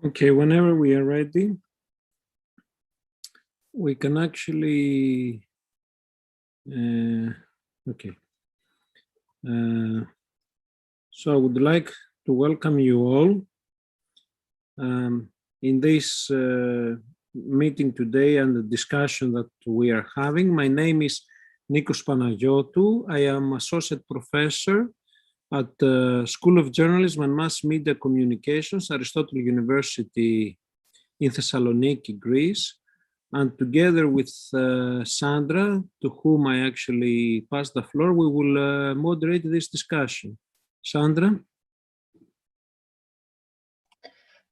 Okay, whenever we are ready, we can actually, okay. So I would like to welcome you all in this meeting today and the discussion that we are having. My name is Nikos Panagiotou. I am Associate Professor at the School of Journalism and Mass Media Communications, Aristotle University in Thessaloniki, Greece. And together with Sandra, to whom I actually pass the floor, we will moderate this discussion. Sandra?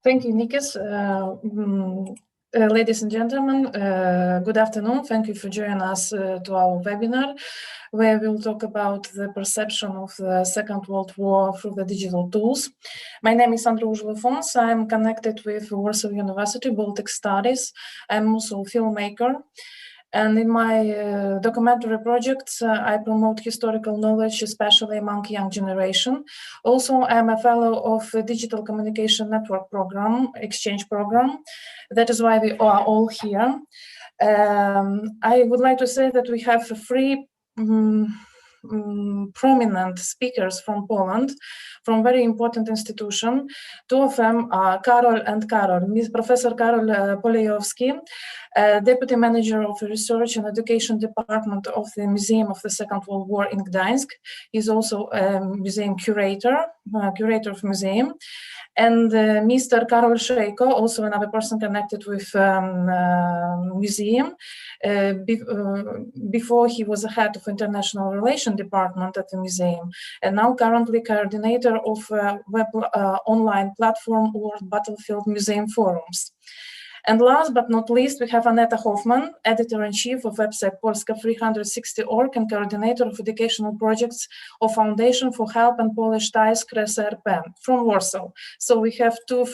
Thank you, Nikos. Ladies and gentlemen, good afternoon. Thank you for joining us to our webinar, where we'll talk about the perception of the Second World War through the digital tools. My name is Sandra Užule-Fons. I'm connected with Warsaw University, Baltic Studies. I'm also a filmmaker. And in my documentary projects, I promote historical knowledge, especially among young generation. Also, I'm a fellow of the Digital Communication Network program, exchange program. That is why we are all here. I would like to say that we have three prominent speakers from Poland, from very important institution. Two of them are Karol and Karol. Professor Karol Polejowski, Deputy Manager of the Research and Education Department of the Museum of the Second World War in Gdansk. He's also a museum curator of museum. And Mr. Karol Szejko, also another person connected with museum. Before he was the head of international relations department at the museum, and now currently coordinator of web online platform World Battlefield Museum Forums. And last but not least, we have Aneta Hoffmann, editor-in-chief of website Polska360.org and coordinator of educational projects of Foundation for Help and Polish Ties Kresy RP from Warsaw. So we have two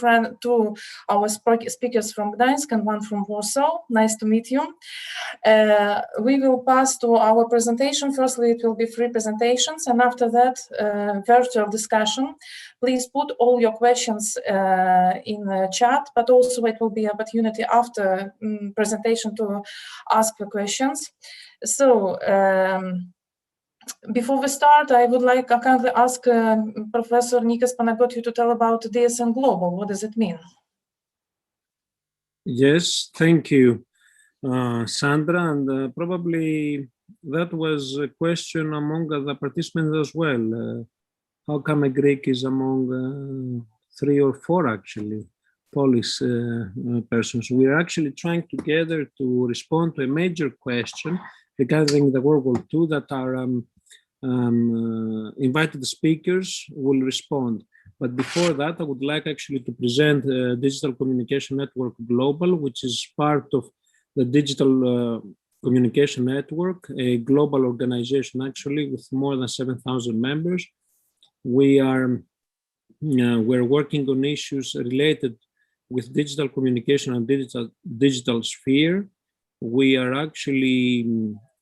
our speakers from Gdansk and one from Warsaw. Nice to meet you. We will pass to our presentation. Firstly, it will be 3 presentations, and after that, virtual discussion. Please put all your questions in the chat, but also it will be an opportunity after presentation to ask the questions. So before we start, I would like to kindly ask Professor Nikos Panagiotou to tell about DSM Global. What does it mean? Yes, thank you, Sandra, and probably that was a question among the participants as well. How come a Greek is among 3 or 4 actually Polish persons? We are actually trying together to respond to a major question regarding the World War II that our invited speakers will respond. But before that, I would like actually to present Digital Communication Network Global, which is part of the Digital Communication Network, a global organization actually with more than 7,000 members. We're working on issues related with digital communication and digital sphere. We are actually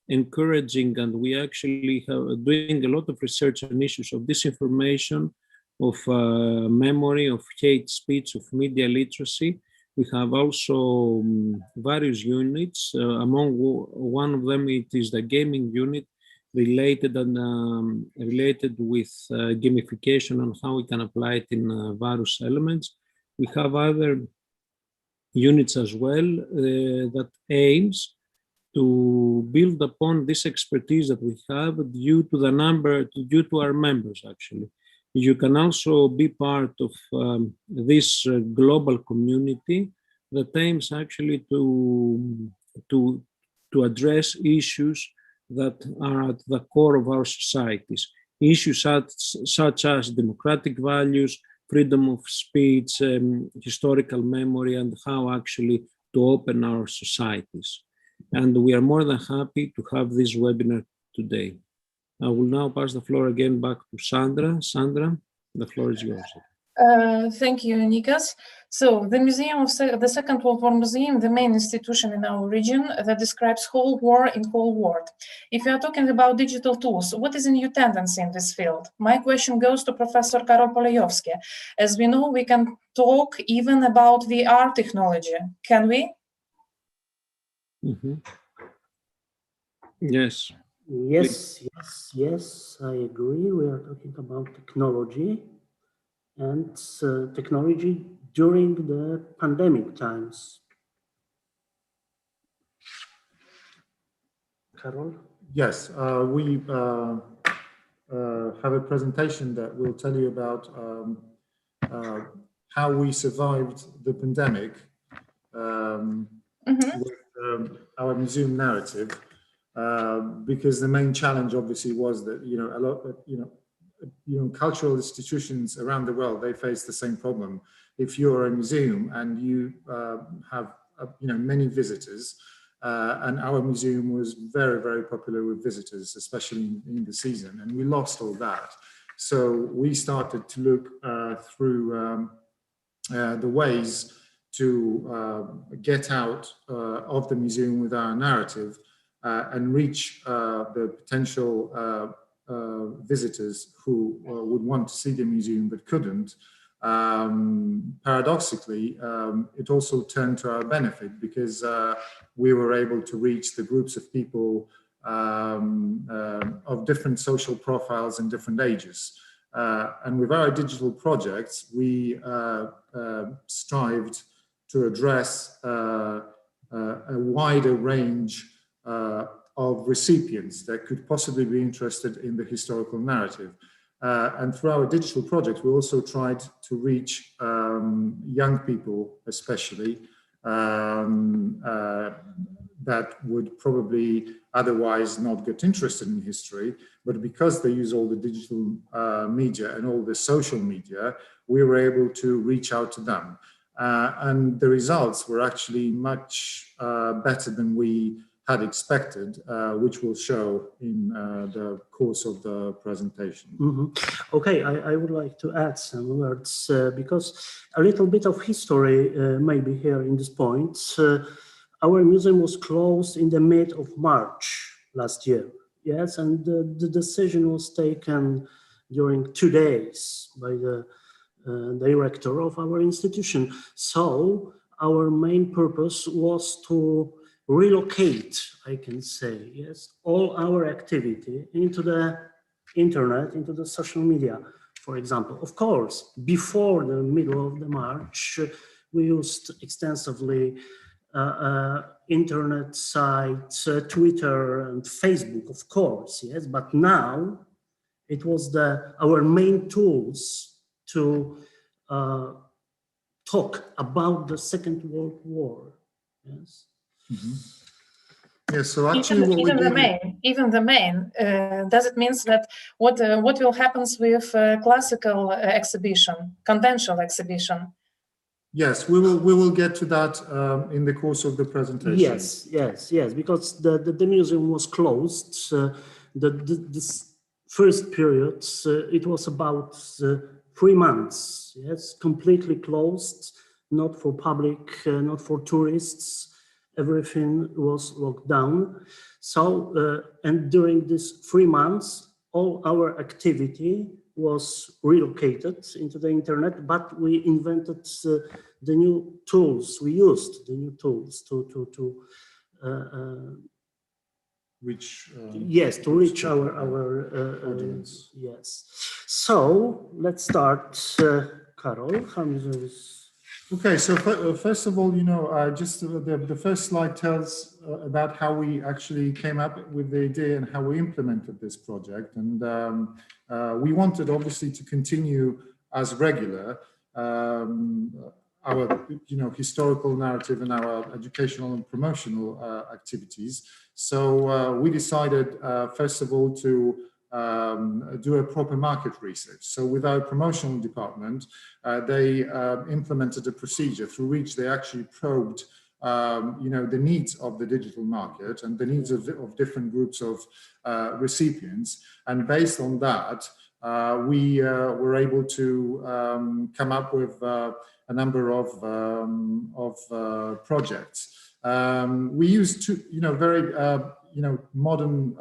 encouraging, and we actually have doing a lot of research on issues of disinformation, of memory, of hate speech, of media literacy. We have also various units. Among one of them, it is the gaming unit, related with gamification and how we can apply it in various elements. We have other units as well that aims to build upon this expertise that we have due to our members actually. You can also be part of this global community that aims actually to address issues that are at the core of our societies. Issues such as democratic values, freedom of speech, historical memory, and how actually to open our societies. And we are more than happy to have this webinar today. I will now pass the floor again back to Sandra. Sandra, the floor is yours. Thank you, Nikas. So the Museum of the Second World War Museum, the main institution in our region that describes whole war in whole world. If you are talking about digital tools, what is a new tendency in this field? My question goes to Professor Karol Polejowski. As we know, we can talk even about VR technology. Can we? Mm-hmm. Yes. Yes, I agree. We are talking about technology and technology during the pandemic times. Karol? Yes, we have a presentation that will tell you about how we survived the pandemic with our museum narrative, because the main challenge obviously was that a lot of cultural institutions around the world, they face the same problem. If you're a museum and you have many visitors, and our museum was very, very popular with visitors, especially in the season, and we lost all that. So we started to look through the ways to get out of the museum with our narrative and reach the potential visitors who would want to see the museum but couldn't. Paradoxically, it also turned to our benefit because we were able to reach the groups of people of different social profiles and different ages. And with our digital projects, we strived to address a wider range of recipients that could possibly be interested in the historical narrative. And through our digital project, we also tried to reach young people, especially, that would probably otherwise not get interested in history, but because they use all the digital media and all the social media, we were able to reach out to them. And the results were actually much better than we had expected, which we'll show in the course of the presentation. Mm-hmm. Okay, I would like to add some words because a little bit of history maybe here in this point. Our museum was closed in the mid of March last year. Yes, and the decision was taken during 2 days by the director of our institution. So our main purpose was to relocate, I can say, yes, all our activity into the internet, into the social media, for example. Of course, before the middle of the March, we used extensively internet sites, Twitter and Facebook, of course, yes, but now it was our main tools to talk about the Second World War, yes. Mm-hmm. Yes, so actually even the main, does it mean that what will happen with classical exhibition, conventional exhibition? Yes, we will get to that in the course of the presentation. Yes, because the museum was closed. This first period, it was about 3 months, yes, completely closed, not for public, not for tourists. Everything was locked down. So, and during these 3 months, all our activity was relocated into the internet, but we invented the new tools. We used the new tools to reach to reach our audience. Yes. So let's start, Karol. Okay, so first of all, just the first slide tells about how we actually came up with the idea and how we implemented this project. And we wanted, obviously, to continue as regular our historical narrative and our educational and promotional activities. So we decided, first of all, to do a proper market research. So with our promotional department, they implemented a procedure through which they actually probed the needs of the digital market and the needs of different groups of recipients. And based on that, we were able to come up with a number of projects. We used very modern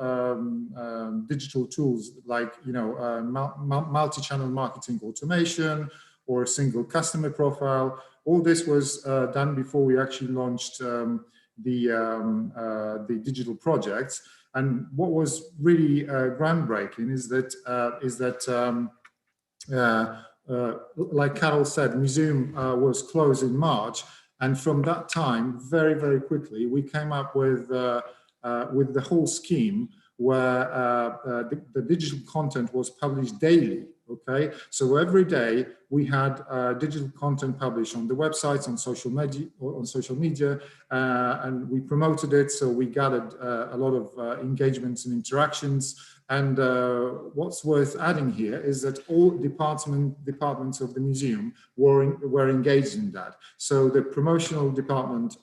digital tools like multi-channel marketing automation or a single customer profile. All this was done before we actually launched the digital projects. And what was really groundbreaking is that like Karol said, museum was closed in March, and from that time, very, very quickly, we came up with the whole scheme where the digital content was published daily. Okay, so every day we had digital content published on the websites, on social media, and we promoted it. So we gathered a lot of engagements and interactions. And what's worth adding here is that all departments of the museum were engaged in that. So the promotional department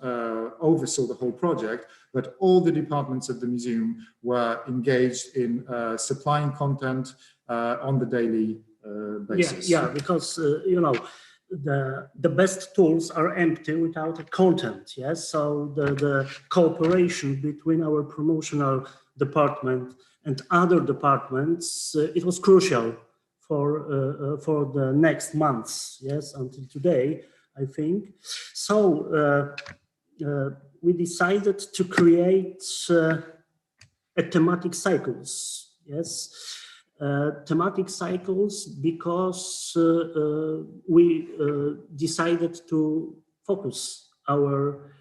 oversaw the whole project, but all the departments of the museum were engaged in supplying content on the daily basis. Yeah, because the best tools are empty without content. Yes, so the cooperation between our promotional department and other departments, it was crucial for the next months. Yes, until today, I think. So we decided to create thematic cycles. Yes. Thematic cycles because we decided to focus our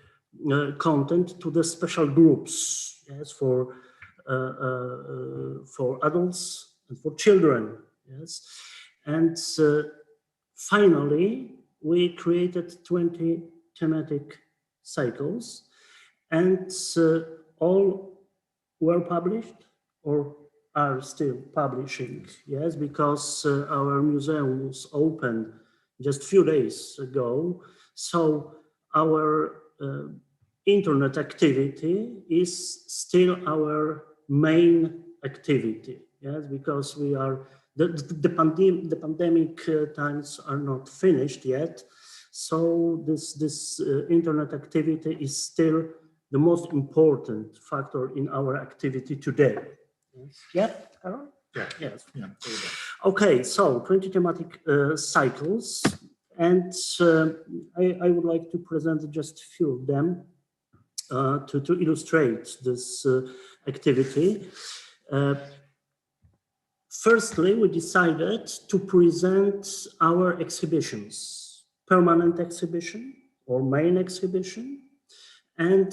content to the special groups, yes, for adults and for children, yes, and finally we created 20 thematic cycles, and all were published or are still publishing, yes, because our museum was opened just a few days ago. So our internet activity is still our main activity, yes, because we are, the pandemic times are not finished yet. So this internet activity is still the most important factor in our activity today. Yeah, Karol? Yeah. Yes. Yeah. Okay, so 20 thematic cycles, and I would like to present just a few of them to illustrate this activity. Firstly, we decided to present our exhibitions, permanent exhibition or main exhibition, and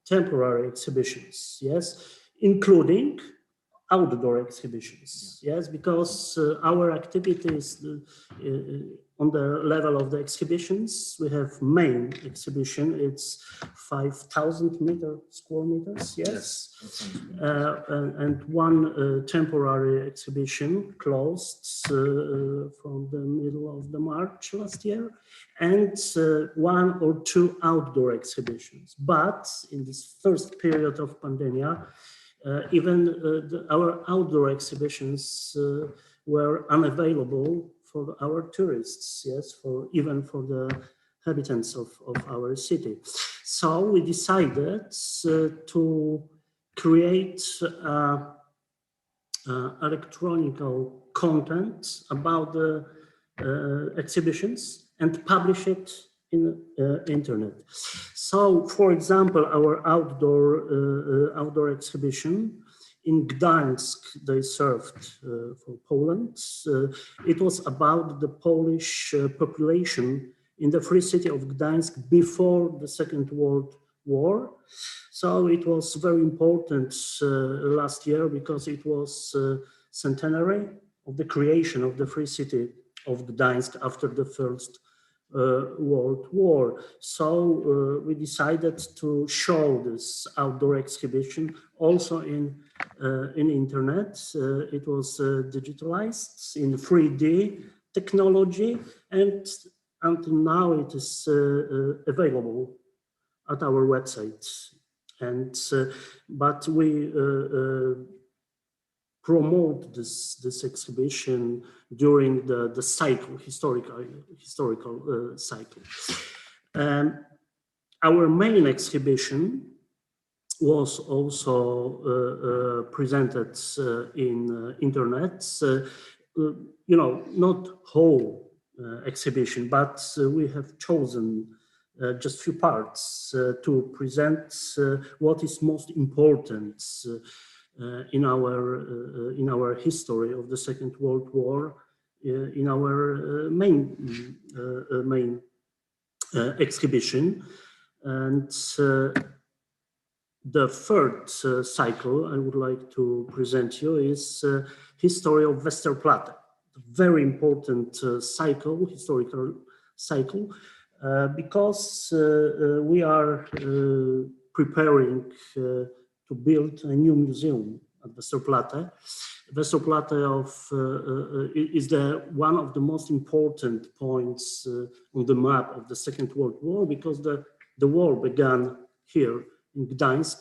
temporary exhibitions, yes, including outdoor exhibitions, yes, because our activities on the level of the exhibitions, we have main exhibition, it's 5,000 square meters, yes, and one temporary exhibition closed from the middle of the March last year, and one or two outdoor exhibitions. But in this first period of pandemic, even our outdoor exhibitions were unavailable for our tourists, yes, even for the inhabitants of our city. So we decided to create electronic content about the exhibitions and publish it in internet. So, for example, our outdoor exhibition in Gdansk, they served for Poland. It was about the Polish population in the free city of Gdansk before the Second World War. So it was very important last year because it was centenary of the creation of the free city of Gdansk after the First World War. So we decided to show this outdoor exhibition also in internet. It was digitalized in 3D technology, and until now it is available at our website. And but we promote this exhibition during the cycle, historical cycle. Our main exhibition was also presented in internet. Not whole exhibition, but we have chosen just few parts to present what is most important in our history of the Second World War, in our main exhibition. And the third cycle I would like to present you is history of Westerplatte, a very important historical cycle, because we are preparing to build a new museum at Westerplatte. Westerplatte is one of the most important points on the map of the Second World War, because the war began here in Gdansk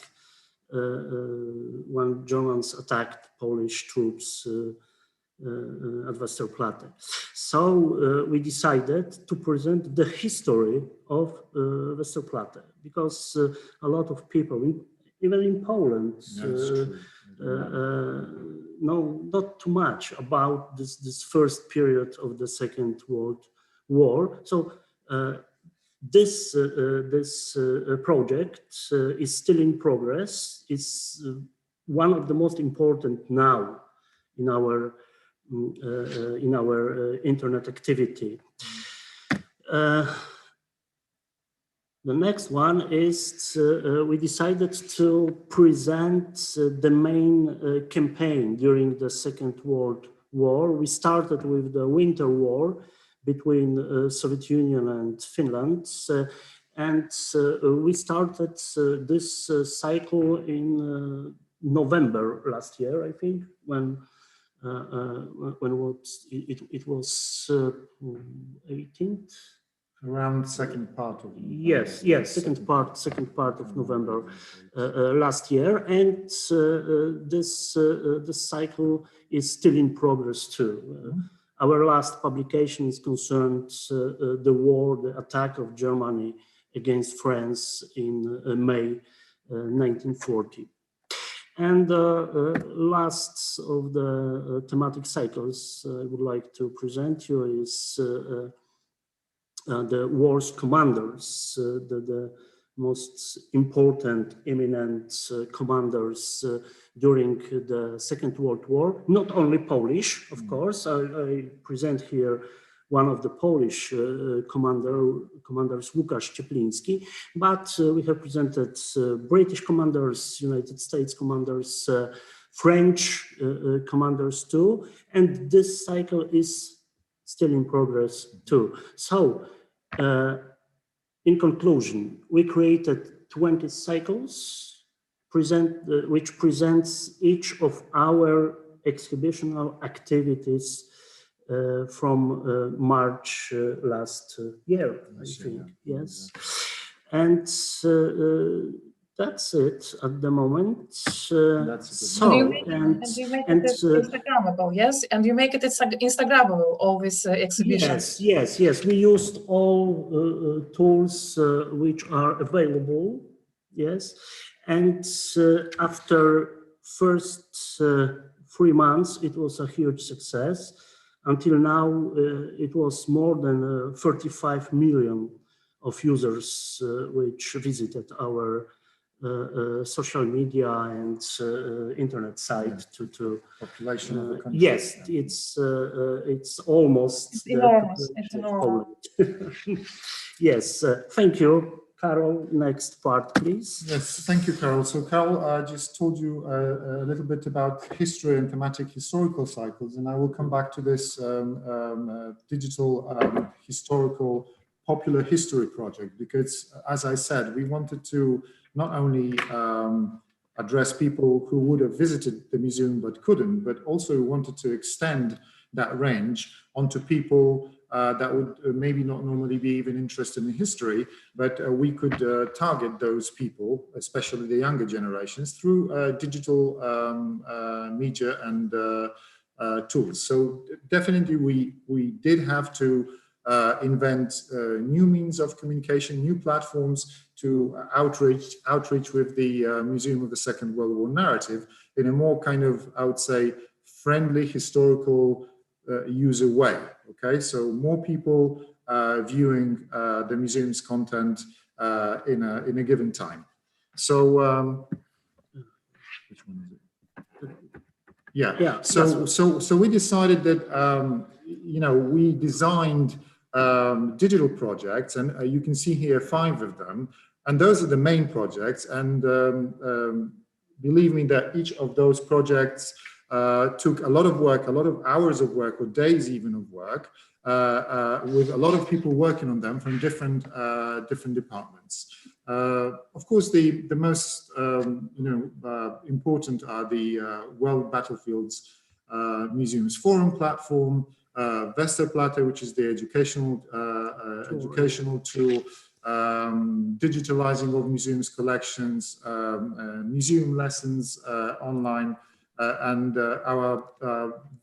when Germans attacked Polish troops at Westerplatte. So we decided to present the history of Westerplatte, because a lot of people, even in Poland, know not too much about this first period of the Second World War. So this project is still in progress. It's one of the most important now in our internet activity. The next one is we decided to present the main campaign during the Second World War. We started with the Winter War between Soviet Union and Finland, and we started this cycle in November last year, I think, when it was 18th. Around second part of second part of November last year, and this cycle is still in progress too. Our last publication is concerned the attack of Germany against France in May 1940. And last of the thematic cycles I would like to present you is the war's commanders, the most important, eminent commanders during the Second World War. Not only Polish, of course. I present here one of the Polish commanders, Łukasz Ciepliński, but we have presented British commanders, United States commanders, French commanders too, and this cycle is still in progress too. So, in conclusion, we created 20 cycles which presents each of our exhibitional activities from March last year, I think. Yes. And that's it at the moment. And you make it Instagrammable, yes? And you make it Instagrammable, all these exhibitions. Yes. We used all tools which are available, yes. And after first 3 months, it was a huge success. Until now, it was more than 35 million of users which visited our social media and internet site to population of the country. Yes, it's almost it's enormous. It's enormous. Yes, thank you. Karol, next part, please. Yes, thank you, Karol. So Karol, I just told you a little bit about history and thematic historical cycles, and I will come back to this digital historical popular history project, because as I said, we wanted to not only address people who would have visited the museum but couldn't, but also wanted to extend that range onto people that would maybe not normally be even interested in history, but we could target those people, especially the younger generations, through digital media and tools. So definitely we did have to invent new means of communication, new platforms to outreach with the Museum of the Second World War narrative in a more kind of, I would say, friendly, historical user way. Okay, so more people viewing the museum's content in a given time. So which one is it? Yeah. So we decided that you know, we designed digital projects, and you can see here 5 of them, and those are the main projects. And believe me that each of those projects took a lot of work, a lot of hours of work, or days even of work, with a lot of people working on them from different departments. Of course, the most important are the World Battlefields Museums Forum platform, Westerplatte, which is the educational tool, digitalizing of museums collections, museum lessons online, and our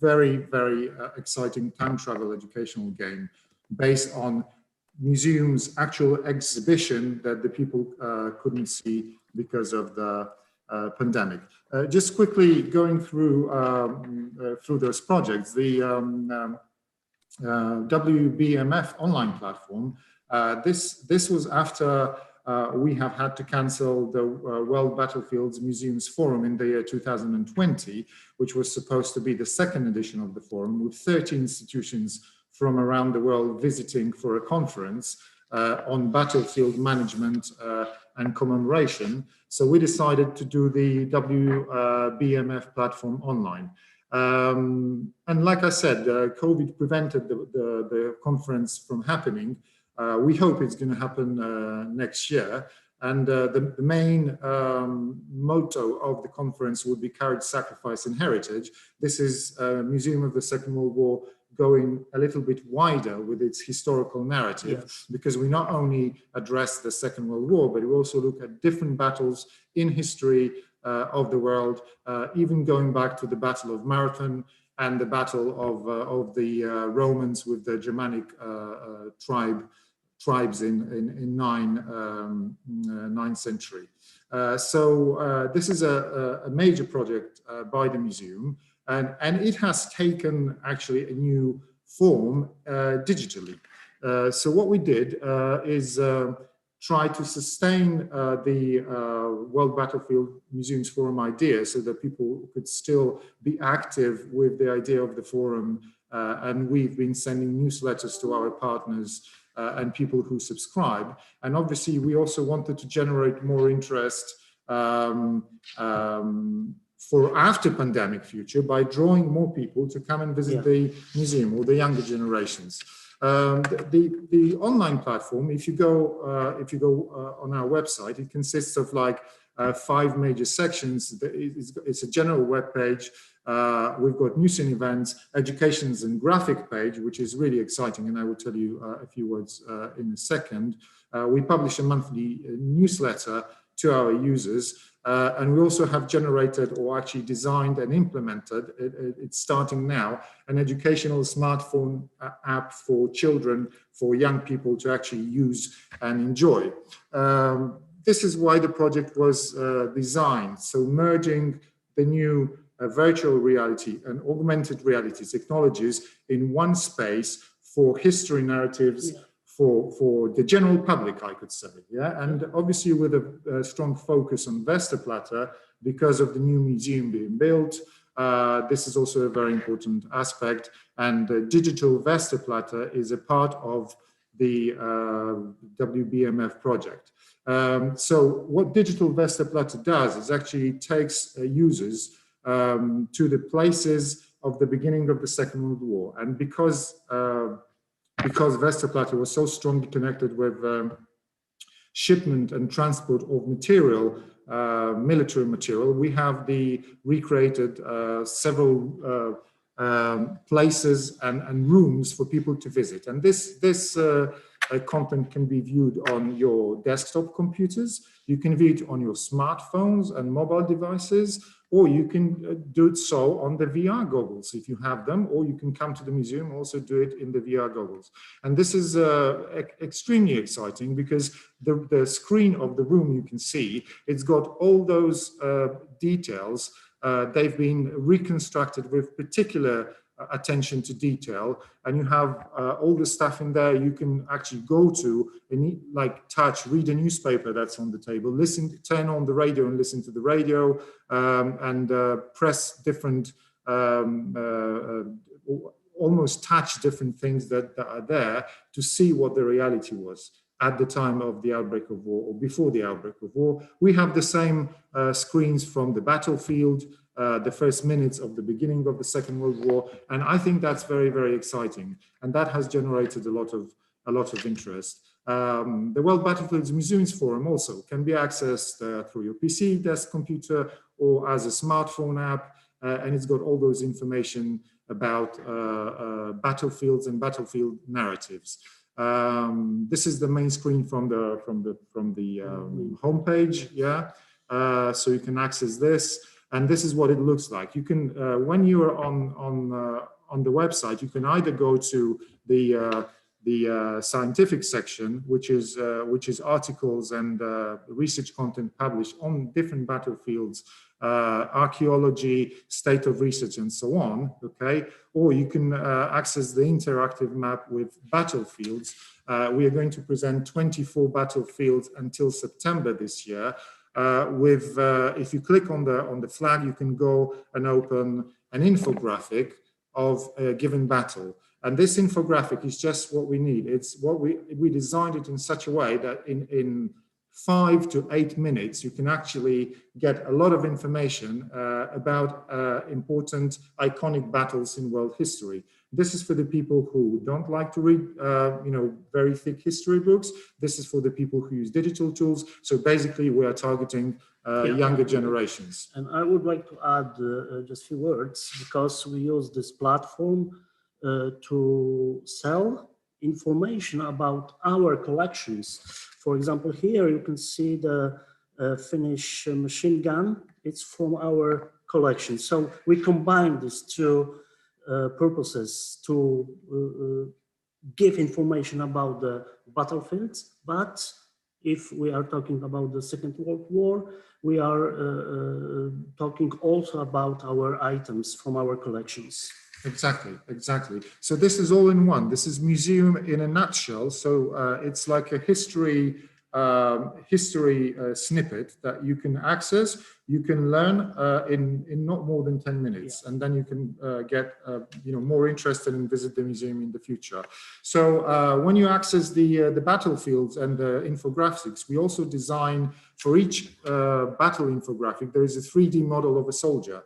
very, very exciting time travel educational game based on museums' actual exhibition that the people couldn't see because of the pandemic. Just quickly going through those projects, the WBMF online platform. This was after we have had to cancel the World Battlefields Museums Forum in the year 2020, which was supposed to be the second edition of the forum, with 30 institutions from around the world visiting for a conference on battlefield management and commemoration. So we decided to do the WBMF platform online. And like I said, COVID prevented the conference from happening. We hope it's going to happen next year. And the main motto of the conference would be Courage, Sacrifice and Heritage. This is a Museum of the Second World War going a little bit wider with its historical narrative, yes, because we not only address the Second World War, but we also look at different battles in history of the world, even going back to the Battle of Marathon and the battle of the Romans with the Germanic tribes in 9th century. So this is a major project by the museum, and it has taken actually a new form digitally. So what we did is try to sustain the World Battlefield Museums Forum idea so that people could still be active with the idea of the forum. And we've been sending newsletters to our partners and people who subscribe. And obviously, we also wanted to generate more interest for after pandemic future by drawing more people to come and visit the museum, or the younger generations. The online platform, if you go on our website, it consists of like 5 major sections. It's a general web page. We've got news and events, educations and graphic page, which is really exciting, and I will tell you a few words in a second. We publish a monthly newsletter to our users, and we also have generated, or actually designed and implemented, it's starting now, an educational smartphone app for children, for young people to actually use and enjoy. This is why the project was designed, so merging the new virtual reality and augmented reality technologies in one space for history narratives, for the general public, I could say, and obviously with a strong focus on Westerplatte because of the new museum being built. This is also a very important aspect, and digital Westerplatte is a part of the WBMF project. So what digital Westerplatte does is actually takes users to the places of the beginning of the Second World War, and because Westerplatte was so strongly connected with shipment and transport of material, military material, we have recreated several places and rooms for people to visit. And this content can be viewed on your desktop computers. You can view it on your smartphones and mobile devices, or you can do it so on the VR goggles if you have them, or you can come to the museum, also do it in the VR goggles. And this is extremely exciting because the screen of the room you can see, it's got all those details. They've been reconstructed with particular attention to detail, and you have all the stuff in there you can actually go to and touch, read a newspaper that's on the table, listen, turn on the radio and listen to the radio, and press different, almost touch different things that are there to see what the reality was at the time of the outbreak of war or before the outbreak of war. We have the same screens from the battlefield, the first minutes of the beginning of the Second World War, and I think that's very, very exciting, and that has generated a lot of interest. The World Battlefields Museums Forum also can be accessed through your PC, desk computer, or as a smartphone app, and it's got all those information about battlefields and battlefield narratives. This is the main screen from the homepage, yeah. So you can access this. And this is what it looks like. You can, when you are on the website, you can either go to the scientific section, which is articles and research content published on different battlefields, archaeology, state of research, and so on. Okay, or you can access the interactive map with battlefields. We are going to present 24 battlefields until September this year. If you click on the flag, you can go and open an infographic of a given battle. And this infographic is just what we need. It's what we designed it in such a way that in 5 to 8 minutes, you can actually get a lot of information about important iconic battles in world history. This is for the people who don't like to read, very thick history books. This is for the people who use digital tools. So basically, we are targeting younger generations. And I would like to add just a few words, because we use this platform to sell information about our collections. For example, here you can see the Finnish machine gun. It's from our collection. So we combine these two purposes to give information about the battlefields, but if we are talking about the Second World War, we are talking also about our items from our collections. Exactly, exactly. So this is all in one. This is museum in a nutshell. So it's like a history snippet that you can access. You can learn in not more than 10 minutes, and then you can get more interested and visit the museum in the future. So when you access the battlefields and the infographics, we also design for each battle infographic, there is a 3D model of a soldier.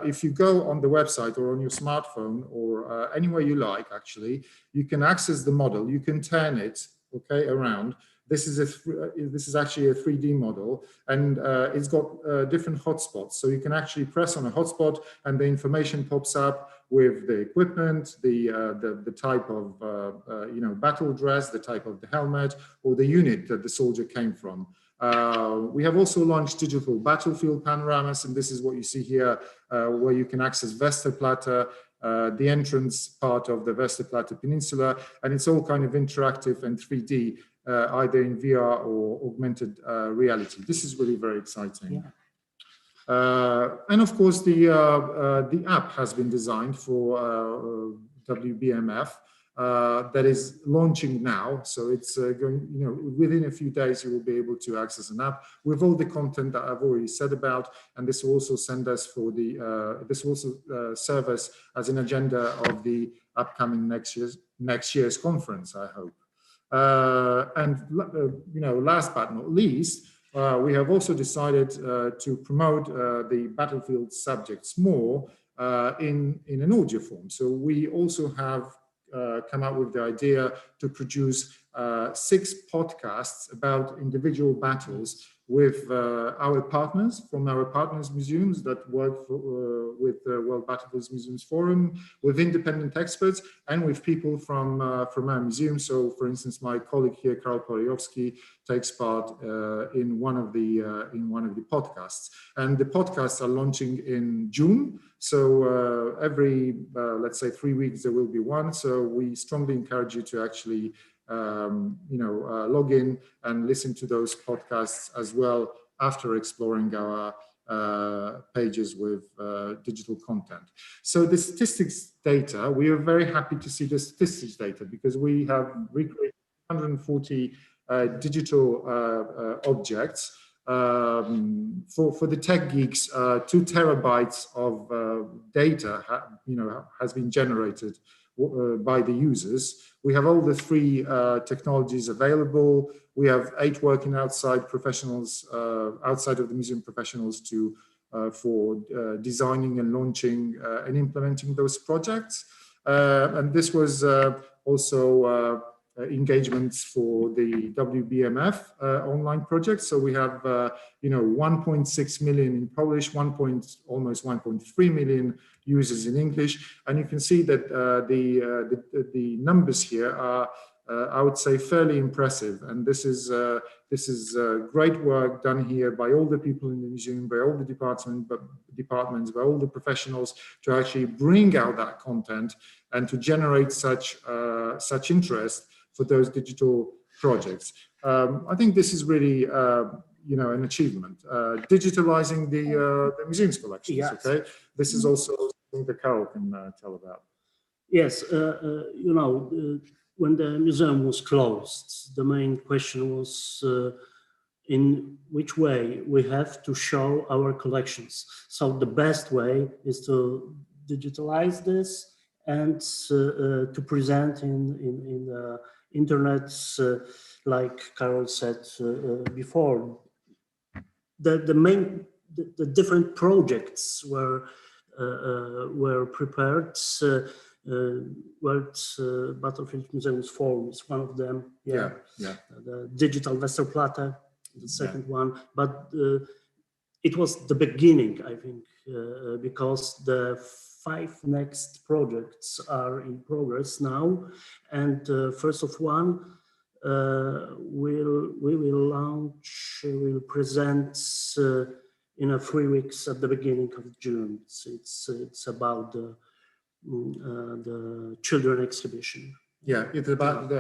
If you go on the website or on your smartphone or anywhere you like, actually, you can access the model. You can turn it, around. This is actually a 3D model, and it's got different hotspots. So you can actually press on a hotspot, and the information pops up with the equipment, the type of battle dress, the type of the helmet, or the unit that the soldier came from. We have also launched digital battlefield panoramas, and this is what you see here, where you can access Westerplatte, the entrance part of the Westerplatte Peninsula, and it's all kind of interactive and 3D, either in VR or augmented reality. This is really very exciting. Yeah. And of course, the app has been designed for WBMF. That is launching now, so it's going. Within a few days, you will be able to access an app with all the content that I've already said about, and this will also send us for the. This will also serve us as an agenda of the upcoming next year's conference, I hope. And last but not least, we have also decided to promote the battlefield subjects more in an audio form. So we also have come up with the idea to produce 6 podcasts about individual battles with our partners from our partners museums that work with the World Battlefields Museums Forum, with independent experts, and with people from our museum. So, for instance, my colleague here, Karol Polejowski, takes part in one of the podcasts, and the podcasts are launching in June. So every let's say 3 weeks there will be one. So we strongly encourage you to actually log in and listen to those podcasts as well after exploring our pages with digital content. So the statistics data, we are very happy to see the statistics data because we have recreated 140 digital objects. For the tech geeks, 2 terabytes of data has been generated by the users. We have all the 3 technologies available. We have 8 working outside professionals, outside of the museum professionals for designing and launching and implementing those projects. And this was also engagements for the WBMF online project. So we have 1.6 million in Polish, almost 1.3 million users in English, and you can see that the numbers here are I would say fairly impressive, and this is great work done here by all the people in the museum, by all the departments, by all the professionals to actually bring out that content and to generate such interest for those digital projects. I think this is really an achievement. Digitalizing the museum's collections. Yes. Okay, this is also something that Karol can tell about. Yes, when the museum was closed, the main question was in which way we have to show our collections. So the best way is to digitalize this and to present in the internet, like Karol said before. The different projects were prepared. World Battlefield Museums Forum is one of them. Yeah. The digital Westerplatte, the second one. But it was the beginning, I think, because the 5 next projects are in progress now, and first of one we'll present in 3 weeks at the beginning of June. It's about the children exhibition. Yeah, it's about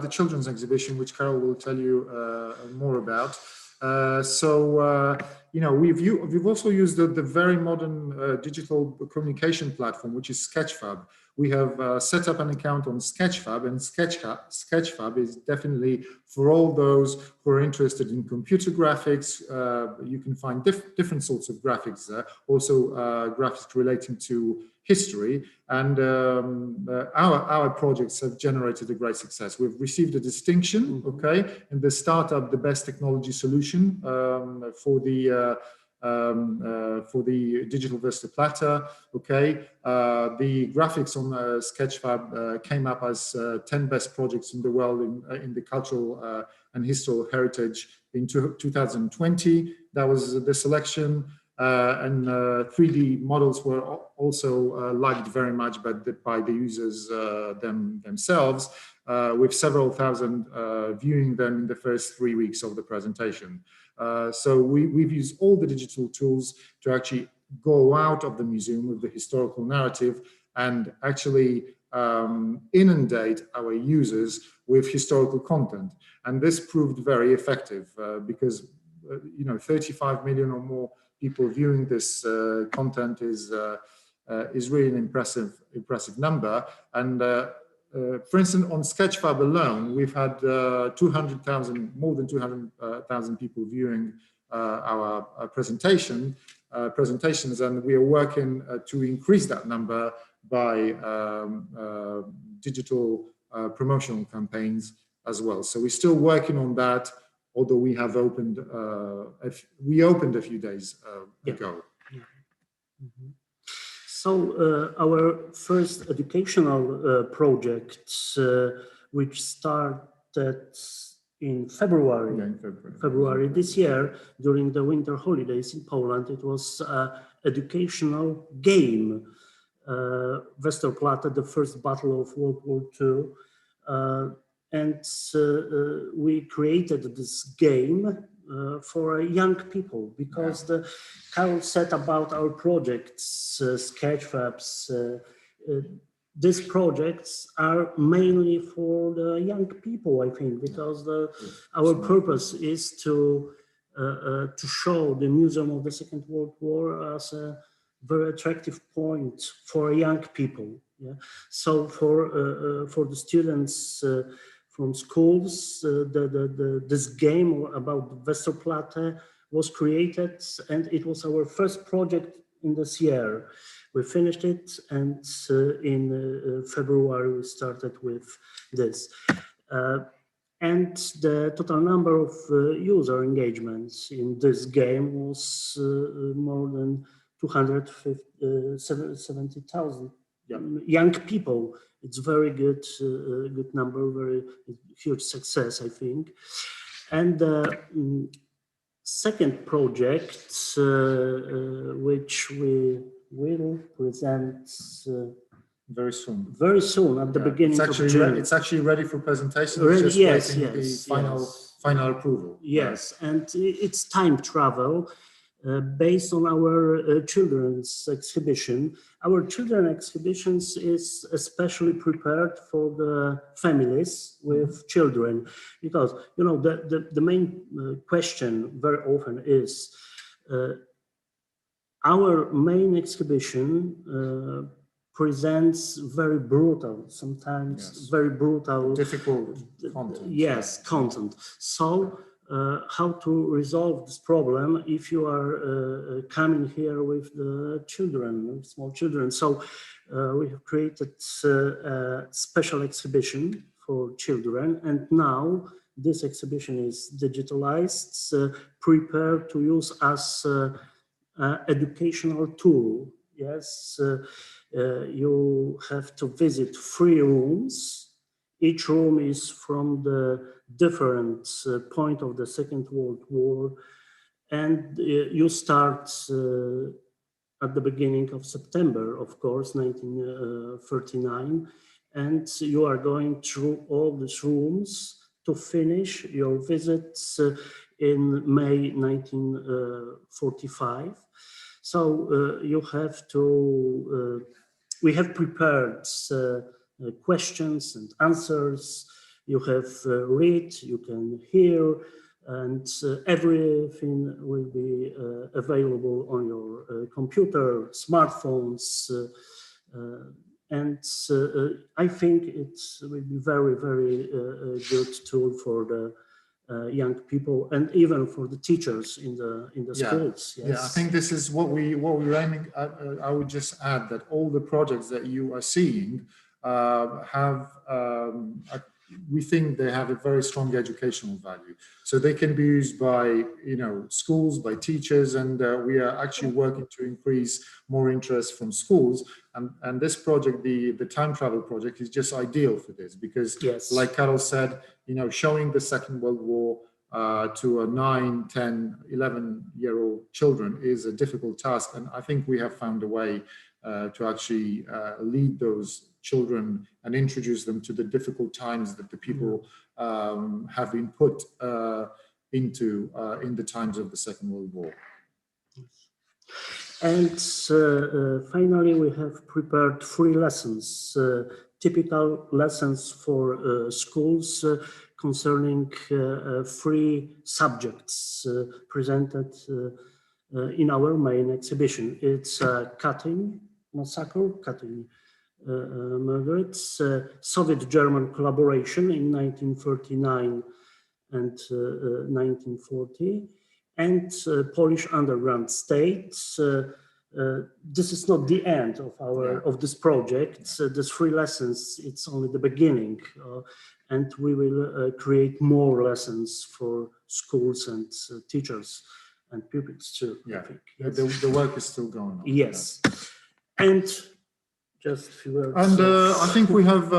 the children's exhibition, which Karol will tell you more about. We've also used the very modern digital communication platform, which is Sketchfab. We have set up an account on Sketchfab, and Sketchfab is definitely for all those who are interested in computer graphics. You can find different sorts of graphics there, also graphics relating to history, and our projects have generated a great success. We've received a distinction, okay, in the startup, the best technology solution for the digital Westerplatte, okay. The graphics on Sketchfab came up as 10 best projects in the world in the cultural and historical heritage in 2020. That was the selection. And 3D models were also liked very much by the users themselves, with several thousand viewing them in the first 3 weeks of the presentation. So we've used all the digital tools to actually go out of the museum with the historical narrative and actually inundate our users with historical content. And this proved very effective because 35 million or more people viewing this content is really an impressive number. And for instance, on Sketchfab alone, we've had more than 200,000 people viewing our presentations, and we are working to increase that number by digital promotional campaigns as well. So we're still working on that, although we have opened a few days ago. Yeah. Mm-hmm. So our first educational project, which started in February. Yeah, in February. February this year, during the winter holidays in Poland. It was an educational game, Westerplatte, the first battle of World War II. And we created this game for young people, because Karol said about our projects, Sketchfabs, these projects are mainly for the young people, I think, because our purpose is to show the Museum of the Second World War as a very attractive point for young people. Yeah. So for the students from schools, this game about Westerplatte was created, and it was our first project in this year. We finished it, and in February we started with this. And the total number of user engagements in this game was more than 270,000 young people. It's very good, good number, very huge success, I think. And the second project, which we will present very soon. Very soon, at the beginning of June. It's actually ready for presentation. Ready, it's just waiting the final approval. Yes, and it's time travel based on our children's exhibition. Our children's exhibitions is especially prepared for the families with children, because the main question very often is our main exhibition presents very brutal, sometimes very brutal, difficult content. Yes, content. So how to resolve this problem if you are coming here with the children, small children? So we have created a special exhibition for children, and now this exhibition is digitalized, prepared to use as educational tool. Yes, you have to visit 3 rooms. Each room is from the different point of the Second World War, and you start at the beginning of September, of course, 1939, and you are going through all these rooms to finish your visits in May 1945. So you have to, we have prepared questions and answers. You have read, you can hear, and everything will be available on your computer, smartphones, and I think it will be very, very good tool for the young people, and even for the teachers in the schools. Yes. Yeah, I think this is what we're aiming at. I would just add that all the projects that you are seeing we think they have a very strong educational value. So they can be used by schools, by teachers, and we are actually working to increase more interest from schools. And this project, the time travel project, is just ideal for this, because like Karol said, showing the Second World War to a 9, 10, 11-year-old children is a difficult task. And I think we have found a way to actually lead those children and introduce them to the difficult times that the people have been put into in the times of the Second World War. And finally, we have prepared 3 lessons, typical lessons for schools concerning 3 subjects presented in our main exhibition. It's Katyn massacre, Katyn murder, Soviet-German collaboration in 1939 and 1940, and Polish underground state. This is not the end of of this project. These 3 lessons, it's only the beginning, and we will create more lessons for schools and teachers and pupils too. Yeah, I think. The work is still going on. Yes, and Just a few words. And I think we have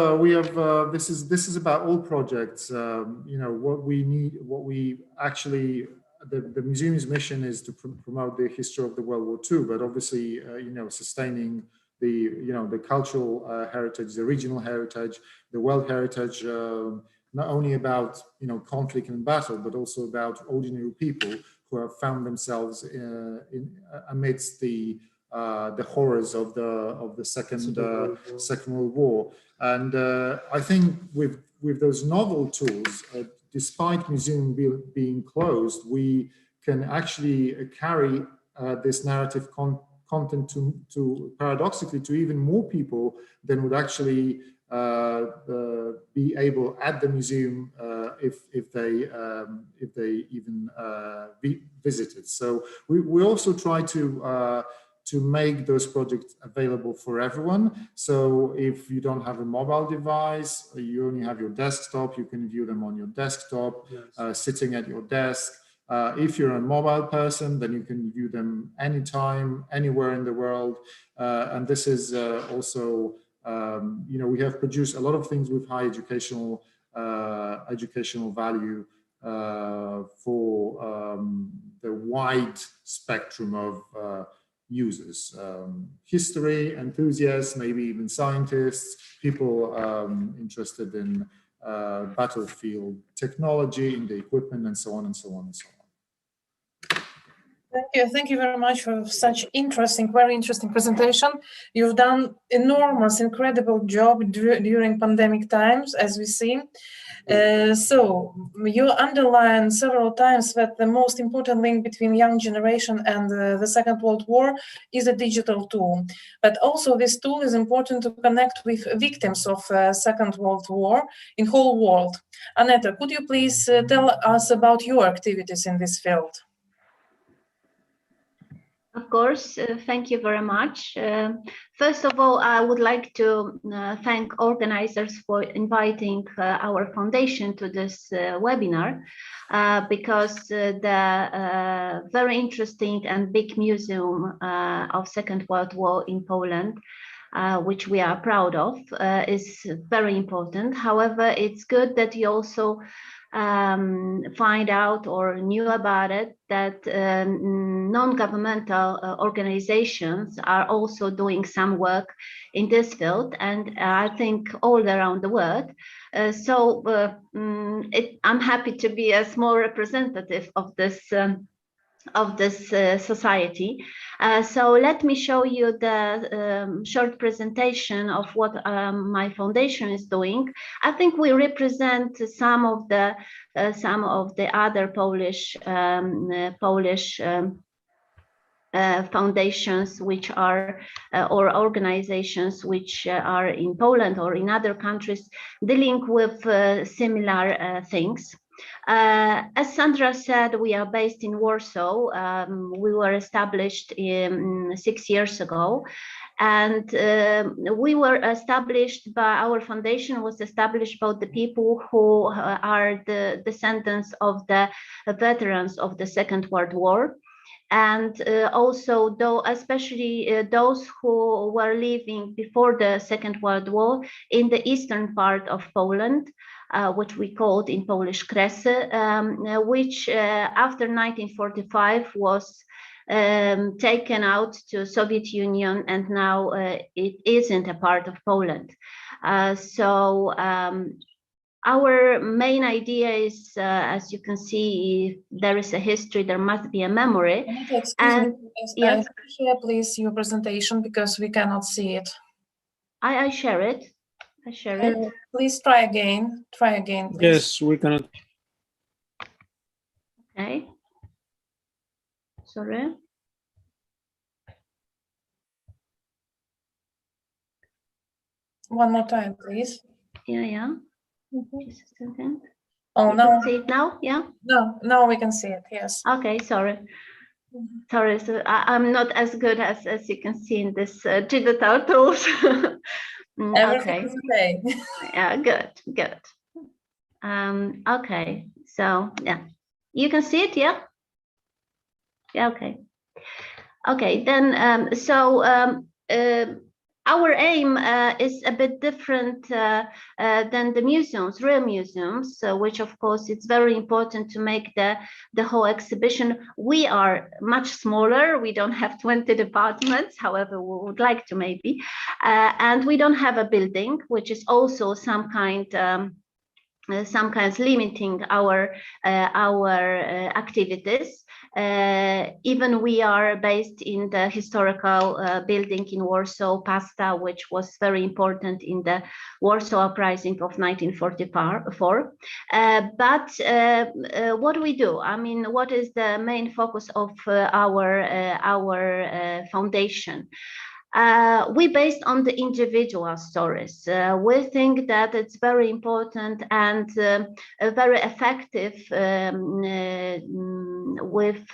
this is about all projects. You know, what we actually, the museum's mission is to promote the history of the World War II, but obviously, you know, sustaining the cultural heritage, the regional heritage, the world heritage, not only about, you know, conflict and battle, but also about ordinary people who have found themselves amidst the horrors of the Second World War. And I think with those novel tools, despite museum being closed, we can actually carry this narrative content to paradoxically to even more people than would actually be able at the museum if they even visit it. So we also try to make those projects available for everyone. So if you don't have a mobile device, you only have your desktop, you can view them on your desktop, yes. Sitting at your desk. If you're a mobile person, then you can view them anytime, anywhere in the world. And this is also, you know, we have produced a lot of things with high educational value for the wide spectrum of users, history enthusiasts, maybe even scientists, people interested in battlefield technology, in the equipment, and so on and so on and so on. Thank you very much for such interesting, very interesting presentation. You've done enormous, incredible job during pandemic times, as we see. So you underline several times that the most important link between young generation and the Second World War is a digital tool. But also this tool is important to connect with victims of Second World War in whole world. Aneta, could you please tell us about your activities in this field? Of course, thank you very much. First of all, I would like to thank organizers for inviting our foundation to this webinar because the very interesting and big museum of Second World War in Poland, which we are proud of, is very important. However, it's good that you also find out or knew about it, that non-governmental organizations are also doing some work in this field, and I think all around the world. I'm happy to be a small representative of this society. So let me show you the short presentation of what my foundation is doing. I think we represent some of the other Polish foundations which are or organizations which are in Poland or in other countries dealing with similar things. As Sandra said, we are based in Warsaw. We were established 6 years ago, and we were established by, our foundation was established by the people who are the descendants of the veterans of the Second World War. And also, especially those who were living before the Second World War in the eastern part of Poland, which we called in Polish Kresy, which after 1945 was taken out to Soviet Union, and now it isn't a part of Poland. Our main idea is, as you can see, there is a history, there must be a memory. And yes, share please your presentation because we cannot see it. I share it. I share it. Please try again. Try again, please. Yes, we cannot. Okay. Sorry. One more time, please. Yeah. Mm-hmm. Just a second. Oh, you no. can see it now? Yeah. No, now we can see it. Yes. Okay. Sorry. Sorry. So I'm not as good as you can see in this digital tools. Everything is okay. Yeah. Good. Okay. So yeah, you can see it. Yeah. Yeah. Okay. Okay. Then our aim is a bit different than the museums, real museums, which of course it's very important to make the whole exhibition. We are much smaller. We don't have 20 departments, however, we would like to maybe. And we don't have a building, which is also some kind limiting our activities. Even we are based in the historical building in Warsaw, Pasta, which was very important in the Warsaw Uprising of 1944. But what do we do? I mean, what is the main focus of our foundation? We based on the individual stories. We think that it's very important and very effective with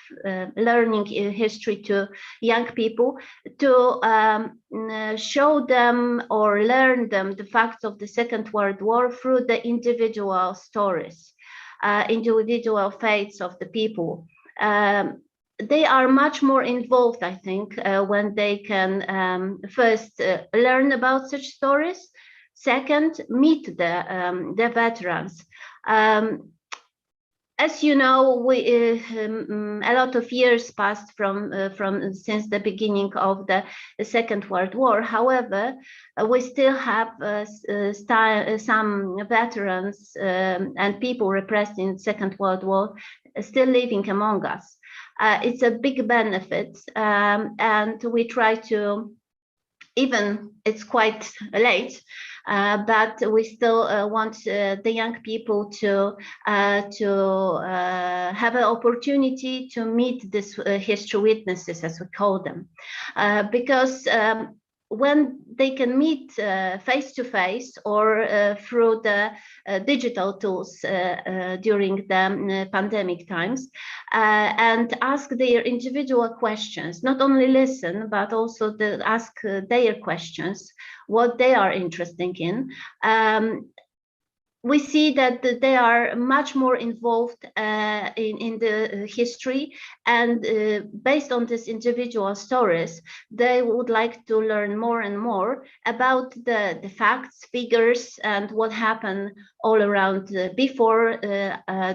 learning history to young people, to show them or learn them the facts of the Second World War through the individual stories, individual fates of the people. They are much more involved, I think, when they can first learn about such stories, second, meet the veterans. As you know, a lot of years passed since the beginning of the Second World War. However, we still have some veterans and people repressed in Second World War still living among us. It's a big benefit, and we try to, even it's quite late, but we still want the young people to have an opportunity to meet these history witnesses, as we call them, because when they can meet face to face or through the digital tools during the pandemic times, and ask their individual questions, not only listen, but also ask their questions, what they are interested in. We see that they are much more involved in the history, and based on these individual stories, they would like to learn more and more about the facts, figures, and what happened all around before,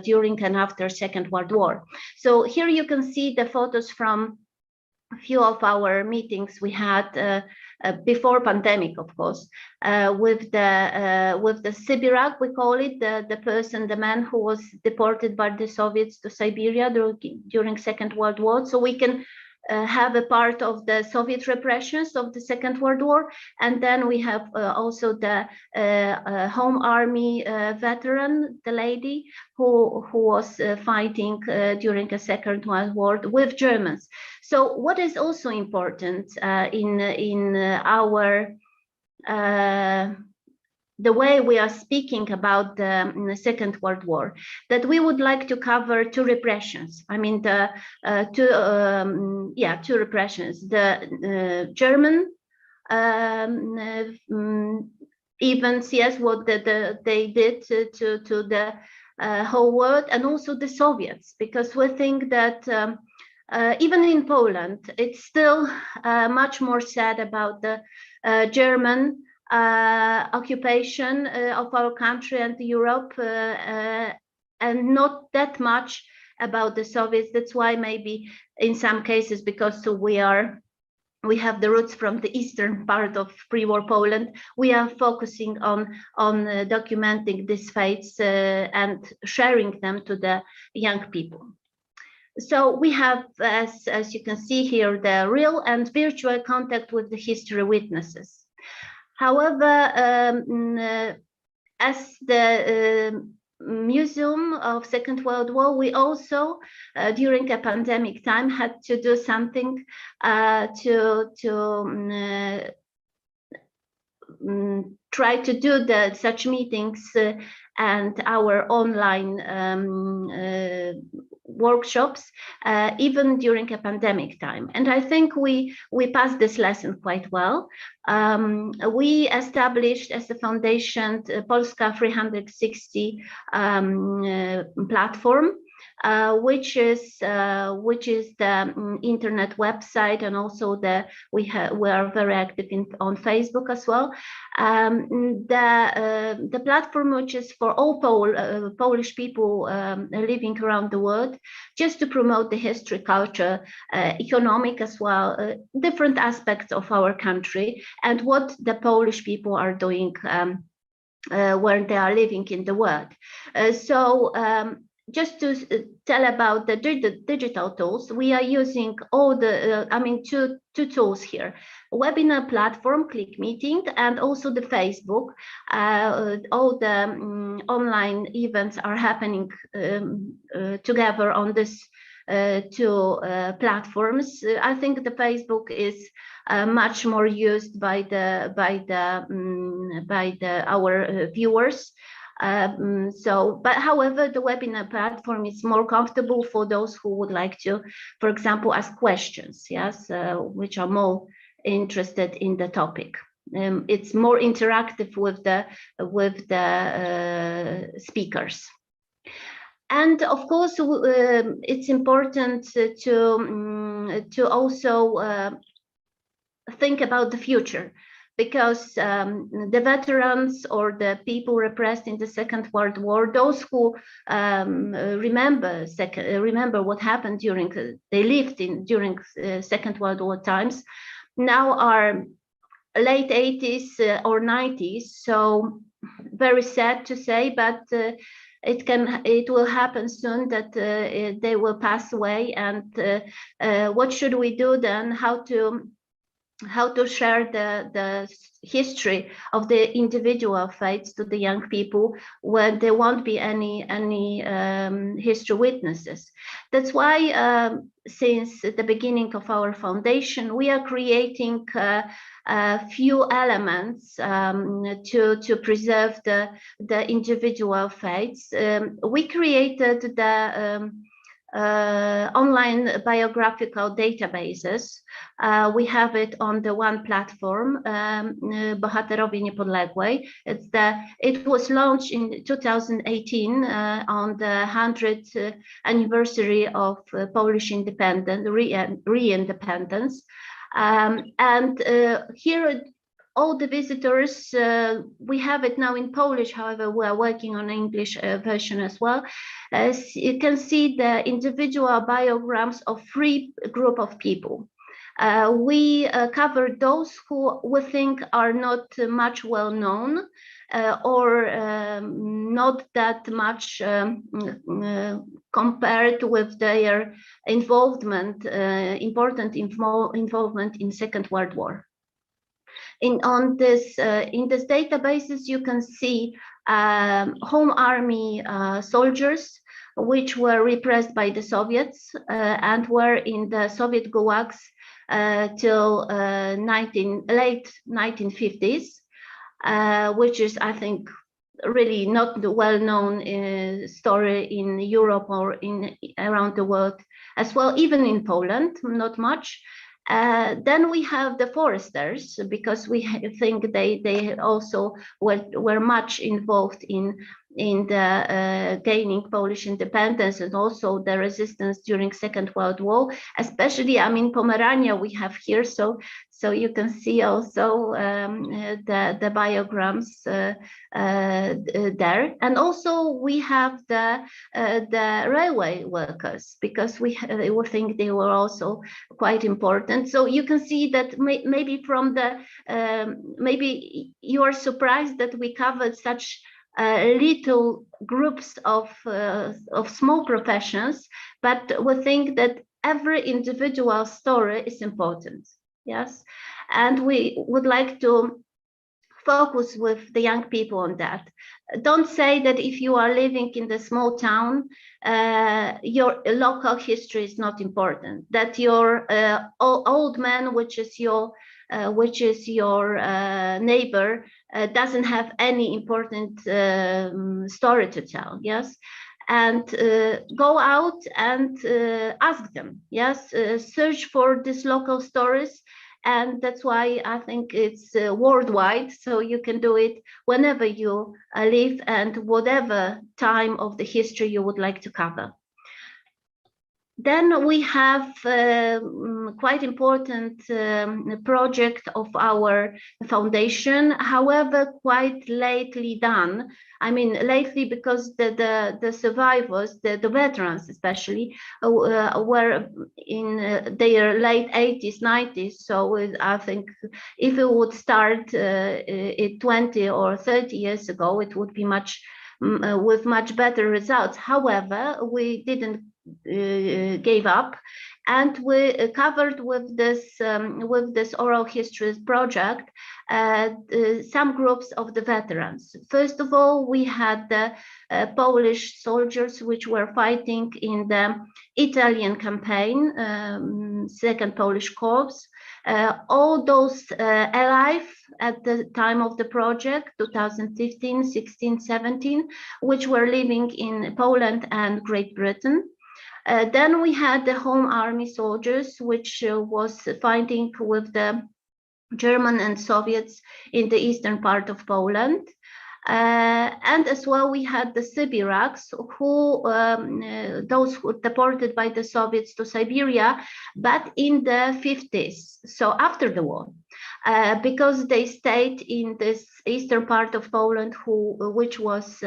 during, and after Second World War. So here you can see the photos from a few of our meetings we had before pandemic, of course, with the Sibirak, we call it, the man who was deported by the Soviets to Siberia during Second World War. So we can have a part of the Soviet repressions of the Second World War, and then we have also the Home Army veteran, the lady who was fighting during the Second World War with Germans. So what is also important in our the way we are speaking about the Second World War, that we would like to cover two repressions. I mean, two repressions. The German events, yes, what they did to the whole world, and also the Soviets, because we think that even in Poland, it's still much more sad about the German occupation of our country and Europe, and not that much about the Soviets. That's why maybe in some cases, because we have the roots from the eastern part of pre-war Poland, we are focusing on documenting these fates and sharing them to the young people. So we have, as you can see here, the real and virtual contact with the history witnesses. However, as the Museum of Second World War, we also, during a pandemic time, had to do something to try to do such meetings and our online workshops, even during a pandemic time. And I think we passed this lesson quite well. We established as a foundation Polska 360 platform, which is the internet website, and also we are very active on Facebook as well. The platform, which is for all Polish people living around the world, just to promote the history, culture, economic as well, different aspects of our country, and what the Polish people are doing where they are living in the world. Just to tell about the digital tools, we are using all the, two tools here: webinar platform, Click Meeting, and also the Facebook. All the online events are happening together on this two platforms. I think the Facebook is much more used by our viewers. But however, the webinar platform is more comfortable for those who would like to, for example, ask questions, yes, which are more interested in the topic. It's more interactive with the speakers. And of course, it's important to also think about the future, because the veterans or the people repressed in the Second World War, those who remember what happened they lived during Second World War times, now are late 80s or 90s. So very sad to say, but it will happen soon that they will pass away. And what should we do then? How to share the history of the individual faiths to the young people when there won't be any history witnesses. That's why since the beginning of our foundation, we are creating a few elements to preserve the individual faiths. We created the online biographical databases. We have it on the one platform, Bohaterowie Niepodległej. It was launched in 2018 on the 100th anniversary of Polish independence, re-independence. And here, all the visitors, we have it now in Polish, however, we are working on English version as well. As you can see, the individual biograms of three group of people. We cover those who we think are not much well known or not that much compared with their involvement, important involvement in Second World War. In this databases, you can see Home Army soldiers which were repressed by the Soviets and were in the Soviet gulags till late 1950s, which is, I think, really not the well-known story in Europe or around the world as well, even in Poland, not much. Then we have the foresters, because we think they also were much involved in the gaining Polish independence and also the resistance during Second World War, especially, Pomerania we have here, so you can see also the biograms there. And also we have the railway workers, because we think they were also quite important. So you can see that maybe from maybe you are surprised that we covered such little groups of small professions, but we think that every individual story is important. Yes, and we would like to focus with the young people on that. Don't say that if you are living in the small town, your local history is not important, that your old man, which is your neighbor, doesn't have any important story to tell. Yes, and go out and ask them. Yes, search for these local stories. And that's why I think it's worldwide, so you can do it whenever you live and whatever time of the history you would like to cover. Then we have quite important project of our foundation, however, quite lately done. I mean, lately because the survivors, the veterans especially, were in their late 80s, 90s. So I think if it would start 20 or 30 years ago, it would be with much better results. However, we didn't gave up, and we covered with this oral histories project some groups of the veterans. First of all, we had the Polish soldiers which were fighting in the Italian campaign, Second Polish Corps. All those alive at the time of the project, 2015, 16, 17, which were living in Poland and Great Britain. Then we had the Home Army soldiers, which was fighting with the German and Soviets in the eastern part of Poland. And as well, we had the Siberiaks, those who deported by the Soviets to Siberia, but in the 50s, so after the war, because they stayed in this eastern part of Poland, which was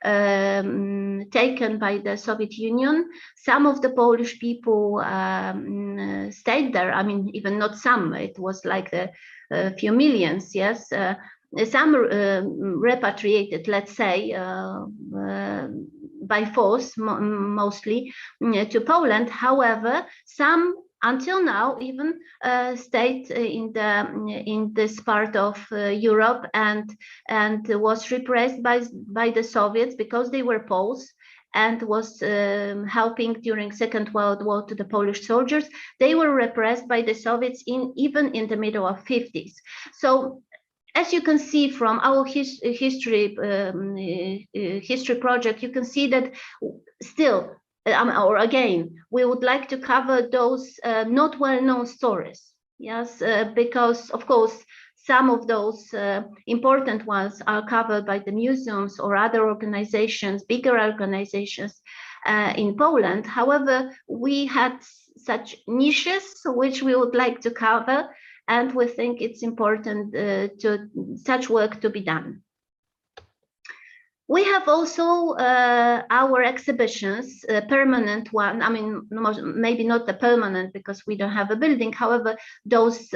taken by the Soviet Union. Some of the Polish people stayed there. I mean, even not some, it was like a few millions, yes. Some repatriated, let's say, by force, mostly to Poland. However, some until now even stayed in this part of Europe and was repressed by the Soviets because they were Poles and was helping during Second World War to the Polish soldiers. They were repressed by the Soviets even in the middle of 50s. So as you can see from our history project, you can see that still, or again, we would like to cover those not well-known stories. Yes, because of course, some of those important ones are covered by the museums or other organizations, bigger organizations in Poland. However, we had such niches which we would like to cover, and we think it's important to such work to be done. We have also our exhibitions, permanent one. I mean, maybe not the permanent because we don't have a building. However, those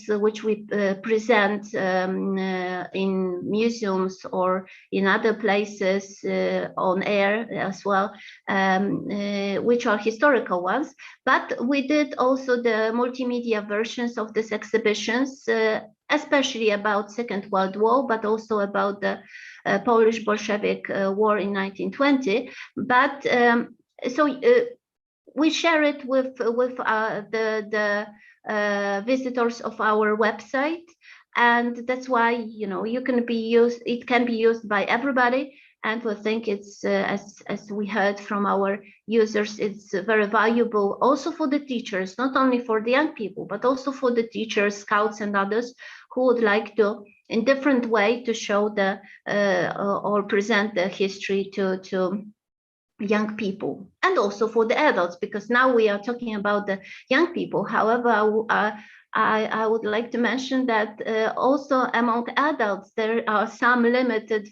which we present in museums or in other places on air as well, which are historical ones. But we did also the multimedia versions of these exhibitions, especially about Second World War, but also about the Polish-Bolshevik War in 1920. But we share it with the visitors of our website, and that's why it can be used by everybody. And we think it's as we heard from our users, it's very valuable also for the teachers, not only for the young people, but also for the teachers, scouts, and others who would like to, in different way, to show the or present the history to young people, and also for the adults, because now we are talking about the young people. However, I would like to mention that also among adults there are some limited,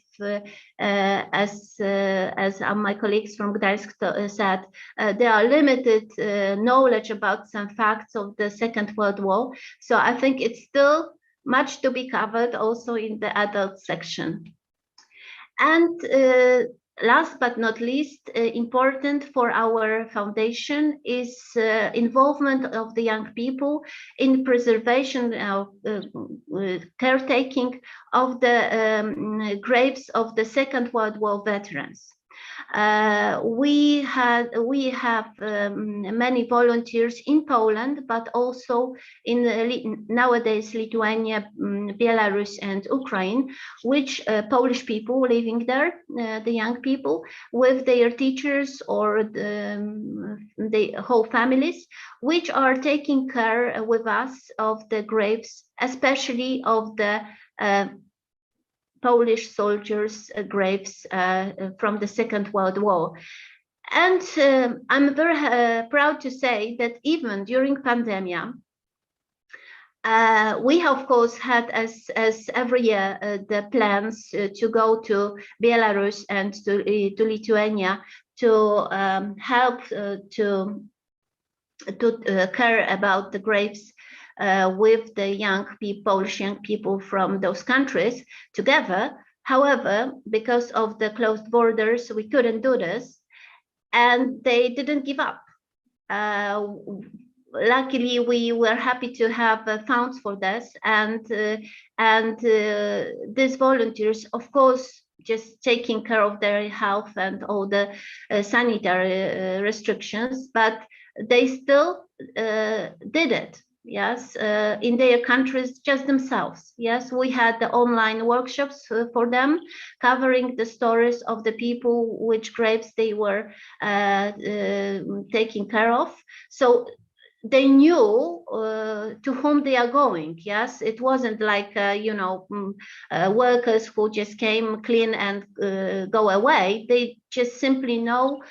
as my colleagues from Gdansk said, there are limited knowledge about some facts of the Second World War. So I think it's still much to be covered also in the adult section. And last but not least, important for our foundation is involvement of the young people in preservation of caretaking of the graves of the Second World War veterans. We have many volunteers in Poland, but also in nowadays Lithuania, Belarus, and Ukraine, which Polish people living there, the young people, with their teachers or the whole families, which are taking care with us of the graves, especially of the Polish soldiers' graves from the Second World War. And I'm very proud to say that even during pandemic, we of course had, as every year, the plans to go to Belarus and to Lithuania to help to care about the graves with the Polish young people from those countries together. However, because of the closed borders, we couldn't do this, and they didn't give up. Luckily, we were happy to have funds for this, and these volunteers, of course, just taking care of their health and all the sanitary restrictions, but they still did it. Yes, in their countries, just themselves. Yes, we had the online workshops for them, covering the stories of the people which graves they were taking care of. So they knew to whom they are going. Yes, it wasn't like workers who just came, clean, and go away. They just simply know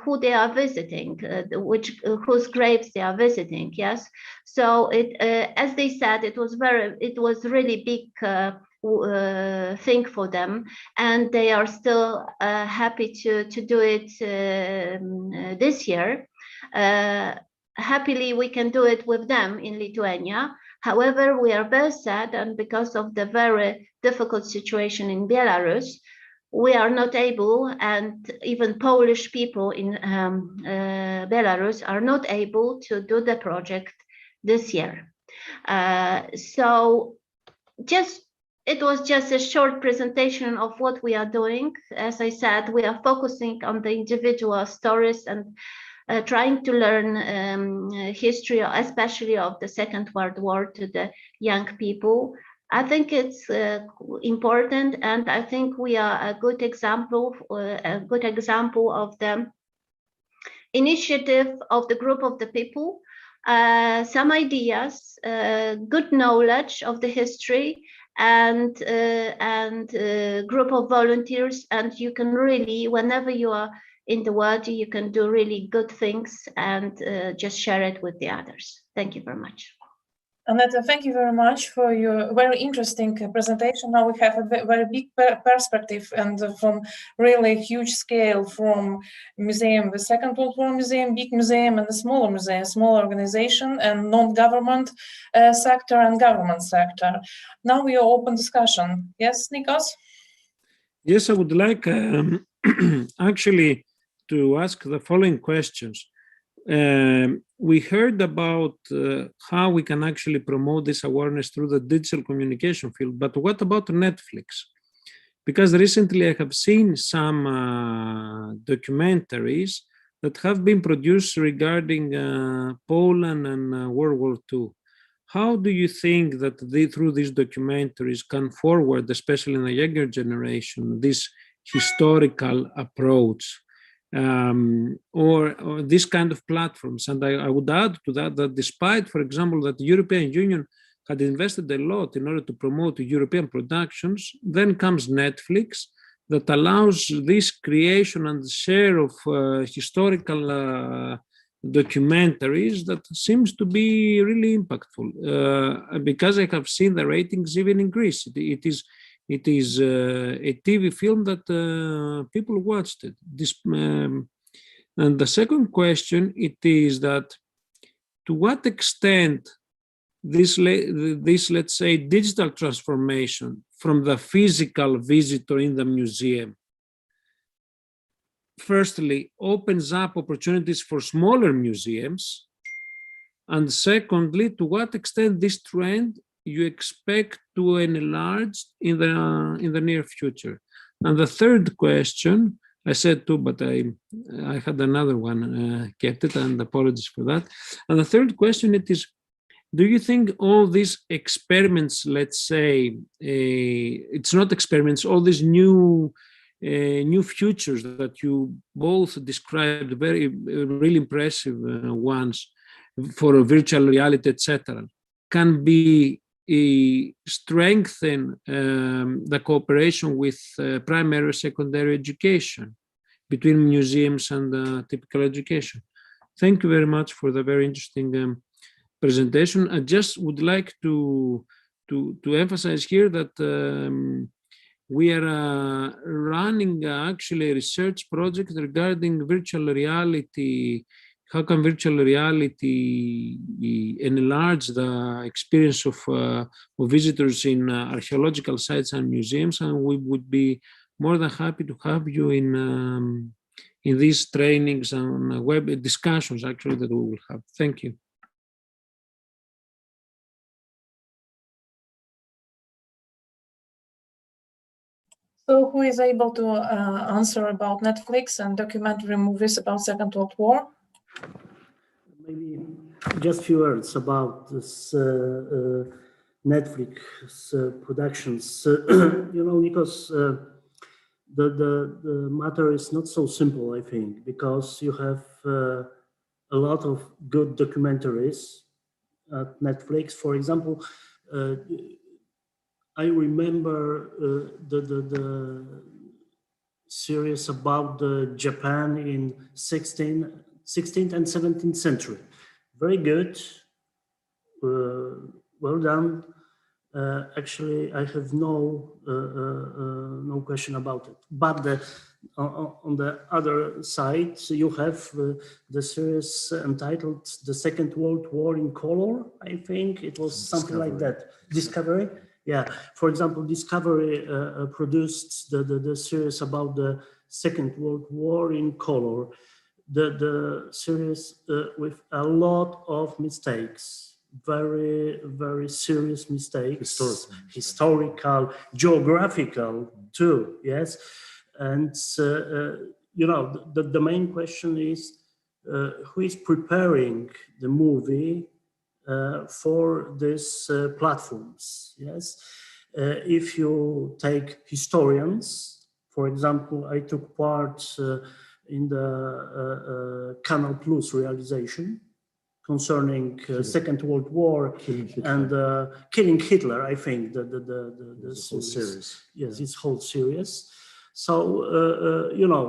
who they are visiting, whose graves they are visiting. Yes, so it, as they said, it was really big thing for them, and they are still happy to do it this year. Happily, we can do it with them in Lithuania. However, we are very sad, and because of the very difficult situation in Belarus, we are not able, and even Polish people in Belarus are not able to do the project this year. So it was just a short presentation of what we are doing. As I said, we are focusing on the individual stories and trying to learn history, especially of the Second World War, to the young people. I think it's important, and I think we are a good example of the initiative of the group of the people, some ideas, good knowledge of the history, and group of volunteers, and you can really, whenever you are in the world, you can do really good things and just share it with the others. Thank you very much. Aneta, thank you very much for your very interesting presentation. Now we have a very big perspective, and from really huge scale, from museum, the Second World War museum, big museum, and the smaller museum, small organization, and non-government sector and government sector. Now we are open discussion. Yes, Nikos? Yes, I would like actually to ask the following questions. We heard about how we can actually promote this awareness through the digital communication field, but what about Netflix? Because recently I have seen some documentaries that have been produced regarding Poland and World War II. How do you think that through these documentaries can forward, especially in the younger generation, this historical approach? Or this kind of platforms. And I would add to that despite, for example, that the European Union had invested a lot in order to promote European productions, then comes Netflix that allows this creation and share of historical documentaries that seems to be really impactful. Because I have seen the ratings even in Greece. It is a TV film that people watched it. And the second question, it is that to what extent this, let's say, digital transformation from the physical visitor in the museum, firstly, opens up opportunities for smaller museums, and secondly, to what extent this trend you expect to enlarge in the near future. And the third question, I said two, but I had another one, kept it, and apologies for that. And the third question, it is, do you think all these experiments, let's say, it's not experiments, all these new futures that you both described, really impressive ones for virtual reality, etc., can be strengthen the cooperation with primary, secondary education, between museums and typical education. Thank you very much for the very interesting presentation. I just would like to emphasize here that we are running actually a research project regarding virtual reality. How can virtual reality enlarge the experience of visitors in archaeological sites and museums? And we would be more than happy to have you in these trainings and web discussions actually that we will have. Thank you. So who is able to answer about Netflix and documentary movies about Second World War? Maybe just a few words about this Netflix productions. You know, because the matter is not so simple, I think, because you have a lot of good documentaries at Netflix. For example, I remember the series about the Japan in 16th and 17th century. Very good, well done. Actually, I have no question about it. But on the other side, you have the series entitled "The Second World War in Color." I think it was something like that. Discovery. Yeah. For example, Discovery produced the series about the Second World War in color. The series with a lot of mistakes, very, very serious mistakes, historical, geographical too, yes. And, you know, the main question is who is preparing the movie for these platforms, yes. If you take historians, for example, I took part in the Canal Plus realization concerning Second World War and Killing Hitler, I think, the whole series. Yes, this whole series. So, you know,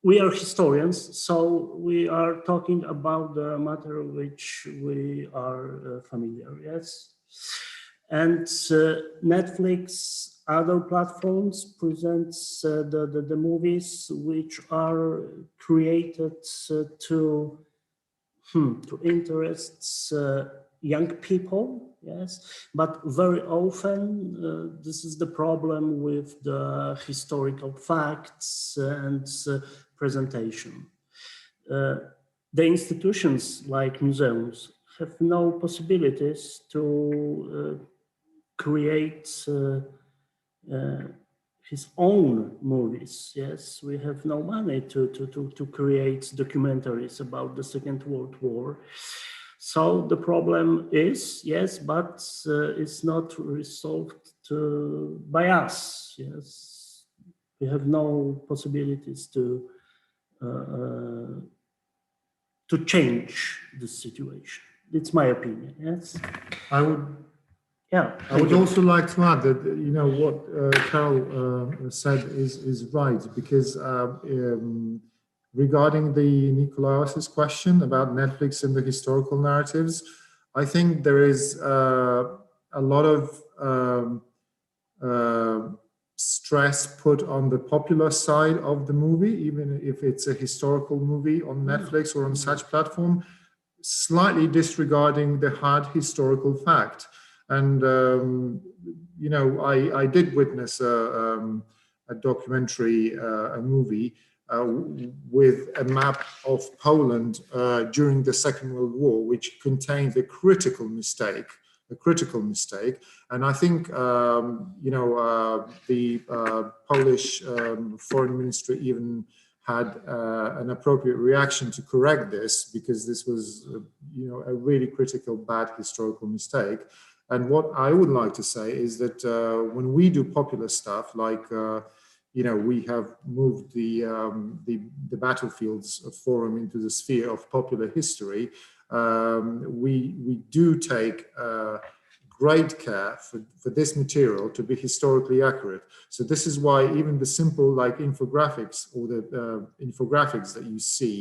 we are historians, so we are talking about the matter which we are familiar, yes. And Netflix, other platforms presents the movies which are created to interest young people, yes. But very often this is the problem with the historical facts and presentation. The institutions like museums have no possibilities to create his own movies. Yes, we have no money to create documentaries about the Second World War. So the problem is, yes, but it's not resolved by us. Yes, we have no possibilities to change the situation. It's my opinion. Yes, I would. Yeah, I would also like to add that, you know, what Karol said is right, because regarding the Nikolaos's question about Netflix and the historical narratives, I think there is a lot of stress put on the popular side of the movie, even if it's a historical movie on Netflix or on such platform, slightly disregarding the hard historical fact. And, you know, I did witness a documentary, a movie with a map of Poland during the Second World War, which contained a critical mistake. And I think, you know, the Polish foreign ministry even had an appropriate reaction to correct this, because this was, you know, a really critical, bad historical mistake. And what I would like to say is that when we do popular stuff, like, you know, we have moved the Battlefields Forum into the sphere of popular history, we do take great care for this material to be historically accurate. So this is why even the simple like infographics or the infographics that you see,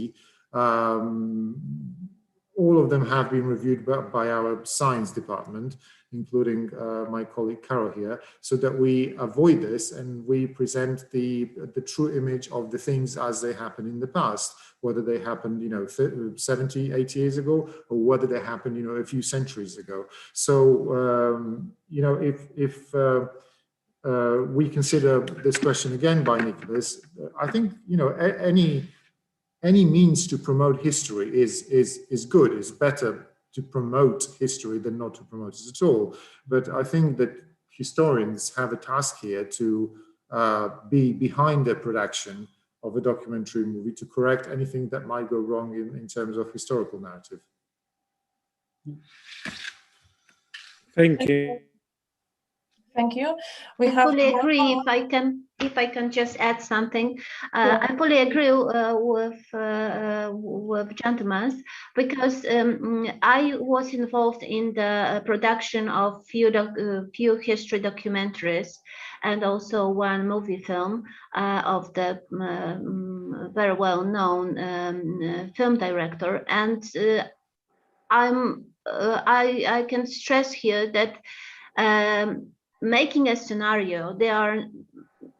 all of them have been reviewed by our science department, including my colleague Karol here, so that we avoid this and we present the true image of the things as they happened in the past, whether they happened, 70, 80 years ago, or whether they happened, a few centuries ago. So, if we consider this question again by Nicholas, I think, any means to promote history is good. It's better to promote history than not to promote it at all. But I think that historians have a task here to be behind the production of a documentary movie to correct anything that might go wrong in terms of historical narrative. Thank you. Thank you. I fully agree. If I can just add something, I fully agree with gentlemen, because I was involved in the production of few history documentaries and also one movie film of the very well-known film director, and I can stress here that making a scenario, there are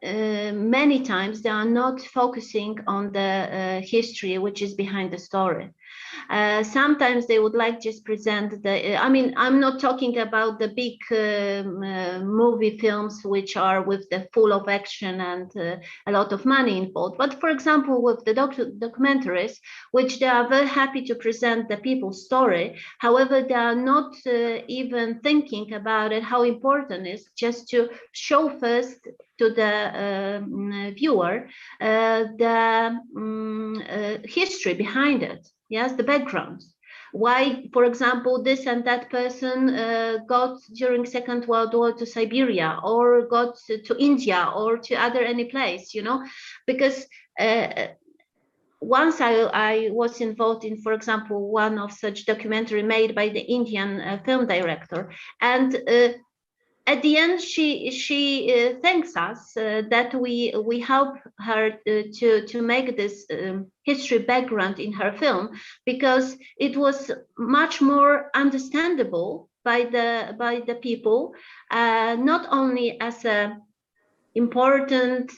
many times they are not focusing on the history which is behind the story. Sometimes they would like just present the, I'm not talking about the big movie films which are with the full of action and a lot of money involved, but for example with the documentaries, which they are very happy to present the people's story. However, they are not even thinking about it, how important it is just to show first to the viewer the history behind it. Yes, the background. Why, for example, this and that person got during Second World War to Siberia, or got to India, or to any place, because once I was involved in, for example, one of such documentary made by the Indian film director, and at the end, she thanks us that we help her to make this history background in her film, because it was much more understandable by the people, not only as a important,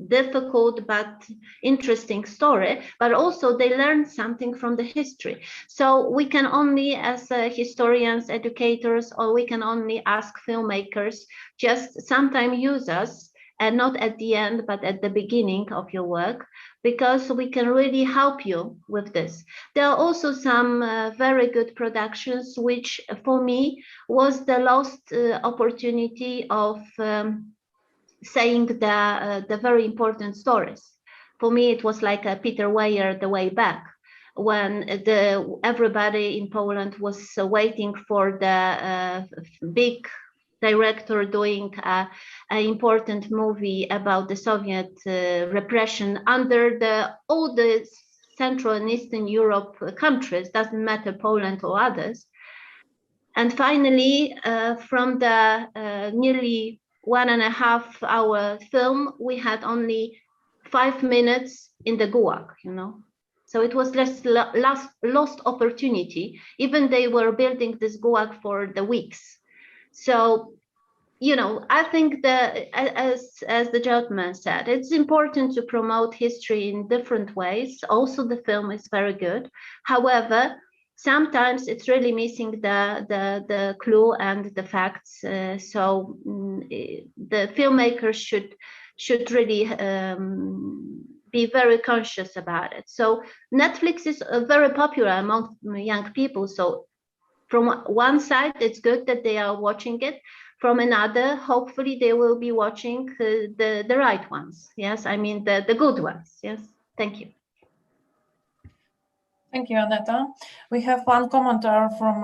difficult but interesting story, but also they learned something from the history. So we can only, as historians, educators, or we can only ask filmmakers, just sometimes use us, and not at the end but at the beginning of your work, because we can really help you with this. There are also some very good productions which for me was the lost opportunity of saying the very important stories. For me, it was like a Peter Weyer, The Way Back, when everybody in Poland was waiting for the big director doing an important movie about the Soviet repression under all the Central and Eastern Europe countries, doesn't matter Poland or others. And finally, from the nearly 1.5 hour film, we had only 5 minutes in the Gulag, So it was lost opportunity, even they were building this Gulag for the weeks. So, I think that, as the gentleman said, it's important to promote history in different ways. Also, the film is very good. However, sometimes it's really missing the clue and the facts. So the filmmakers should really be very conscious about it. So Netflix is very popular among young people. So from one side, it's good that they are watching it. From another, hopefully they will be watching the right ones. Yes, the good ones. Yes, thank you. Thank you, Aneta. We have one commenter from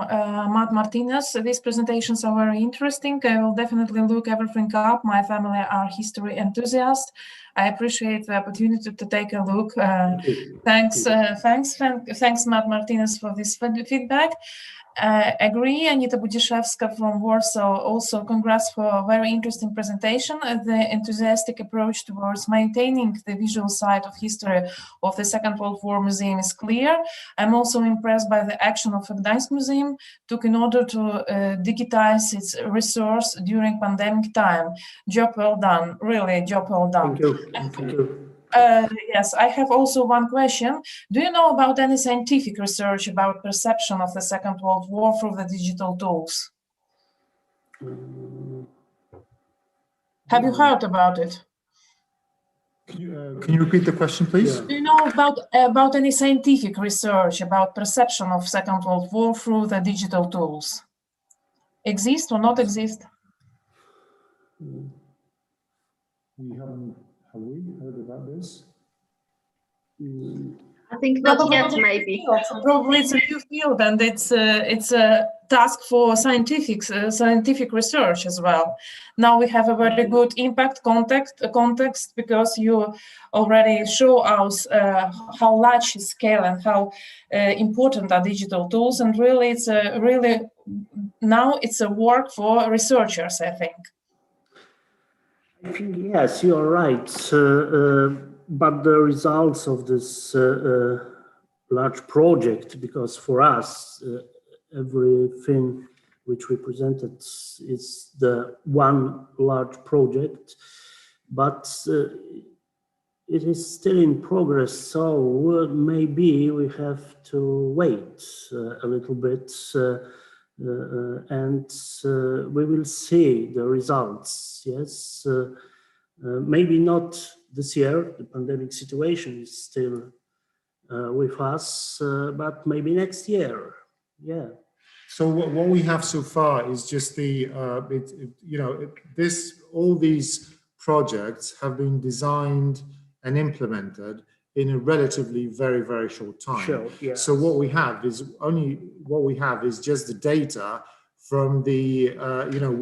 Matt Martinez. These presentations are very interesting. I will definitely look everything up. My family are history enthusiasts. I appreciate the opportunity to take a look. Thanks, Matt Martinez, for this feedback. Agree. Aneta Budziszewska from Warsaw. Also, congrats for a very interesting presentation. The enthusiastic approach towards maintaining the visual side of history of the Second World War Museum is clear. I'm also impressed by the action of the Gdansk Museum took in order to digitize its resource during pandemic time. Job well done. Really, job well done. Thank you. Thank you. Yes, I have also one question. Do you know about any scientific research about perception of the Second World War through the digital tools? Have you heard about it? Can you repeat the question, please? Yeah. Do you know about any scientific research about perception of Second World War through the digital tools? Exist or not exist? Have we heard about this? I think not yet, maybe. Probably it's a new field, and it's a task for scientific research as well. Now we have a very good impact context because you already show us how large is scale and how important are digital tools, and really now it's a work for researchers, I think. I think, yes, you are right. But the results of this large project, because for us, everything which we presented is the one large project, but it is still in progress. So maybe we have to wait a little bit and we will see the results. Yes, maybe not this year. The pandemic situation is still with us, but maybe next year. Yeah. So what we have so far is just all these projects have been designed and implemented in a relatively very, very short time. Sure, yeah. So what we have is just the data from the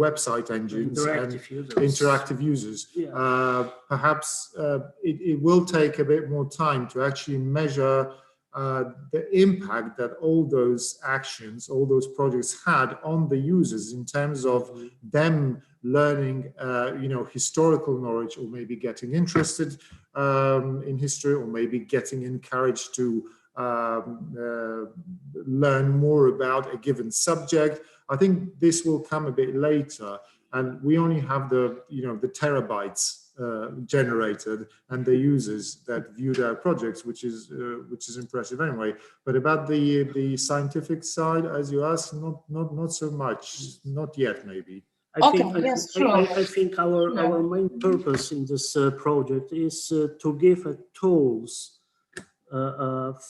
website engines and interactive users. Yeah. Perhaps it will take a bit more time to actually measure the impact that all those actions, all those projects had on the users in terms of them learning, historical knowledge, or maybe getting interested in history, or maybe getting encouraged to learn more about a given subject. I think this will come a bit later, and we only have the terabytes generated and the users that viewed our projects, which is impressive anyway. But about the scientific side, as you asked, not so much, not yet maybe. I think our main purpose in this project is to give tools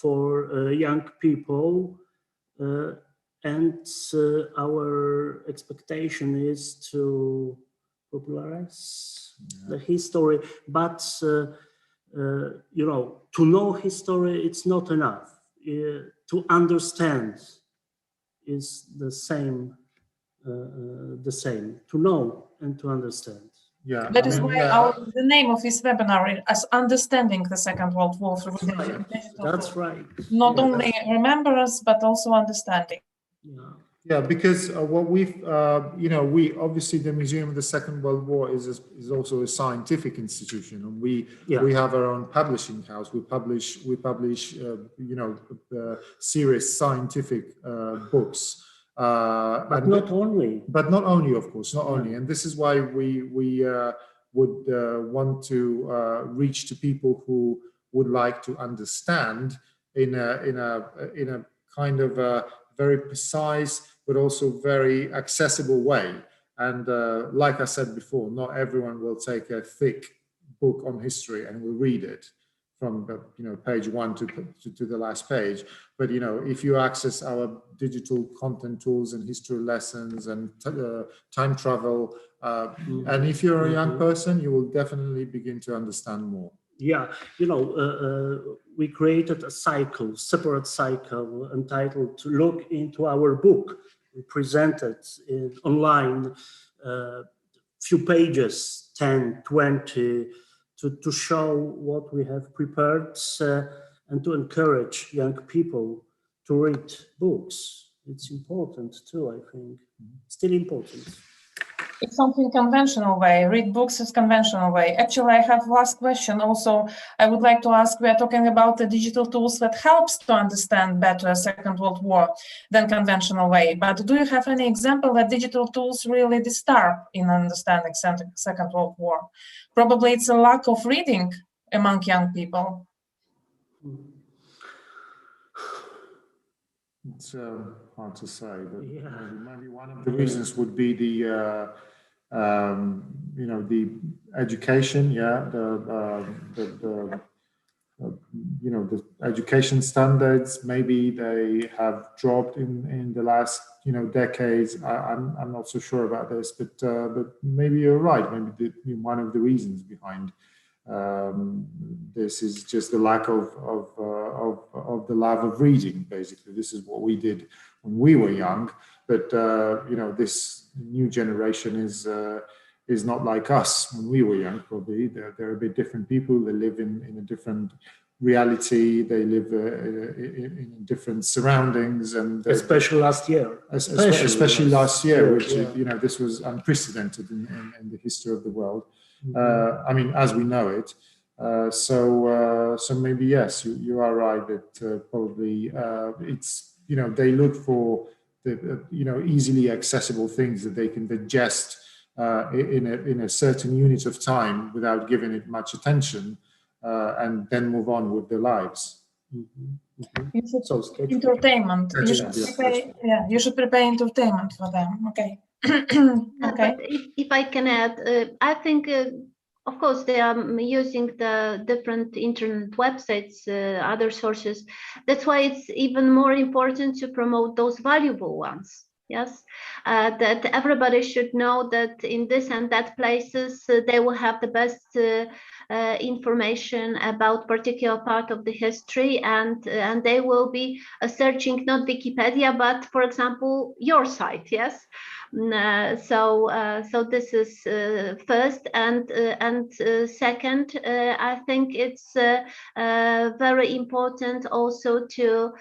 for young people, and our expectation is to popularize the history. But to know history, it's not enough. To understand is the same. To know and to understand. Yeah, that is why the name of this webinar is Understanding the Second World War through digital. That's right. Not only remembrance, but also understanding. Yeah, because what we obviously the Museum of the Second World War is also a scientific institution, and we have our own publishing house. We publish serious scientific books. But not only, of course, not only. And this is why we would want to reach to people who would like to understand in a kind of a very precise but also very accessible way. And like I said before, not everyone will take a thick book on history and will read it from page 1 to the last page. But if you access our digital content tools and history lessons and time travel, and if you're a young person, you will definitely begin to understand more. Yeah, we created a separate cycle entitled "Look into Our Book." We presented it online, few pages, 10, 20, to show what we have prepared and to encourage young people to read books. It's important too, I think. Still important. It's something conventional way. Read books is conventional way. Actually, I have last question. Also, I would like to ask, we are talking about the digital tools that helps to understand better Second World War than conventional way. But do you have any example that digital tools really disturb in understanding Second World War? Probably it's a lack of reading among young people. It's hard to say, but maybe one of the reasons would be the the education, the education standards. Maybe they have dropped in the last decades. I'm not so sure about this, but maybe you're right. Maybe one of the reasons behind this is just the lack of the love of reading. Basically, this is what we did when we were young, but this new generation is not like us when we were young. Probably they're a bit different people. They live in a different reality. They live in different surroundings, and especially last year. Especially last year, which this was unprecedented in the history of the world. I mean, as we know it. So maybe yes, you are right that probably it's they look for the easily accessible things that they can digest in a certain unit of time without giving it much attention, and then move on with their lives. You should entertainment. You should prepare entertainment for them. Okay. Okay. But if I can add, I think, of course, they are using the different internet websites, other sources. That's why it's even more important to promote those valuable ones. Yes, that everybody should know that in this and that places they will have the best information about particular part of the history, and they will be searching not Wikipedia, but for example your site. Yes. So this is first, and second, I think it's very important also to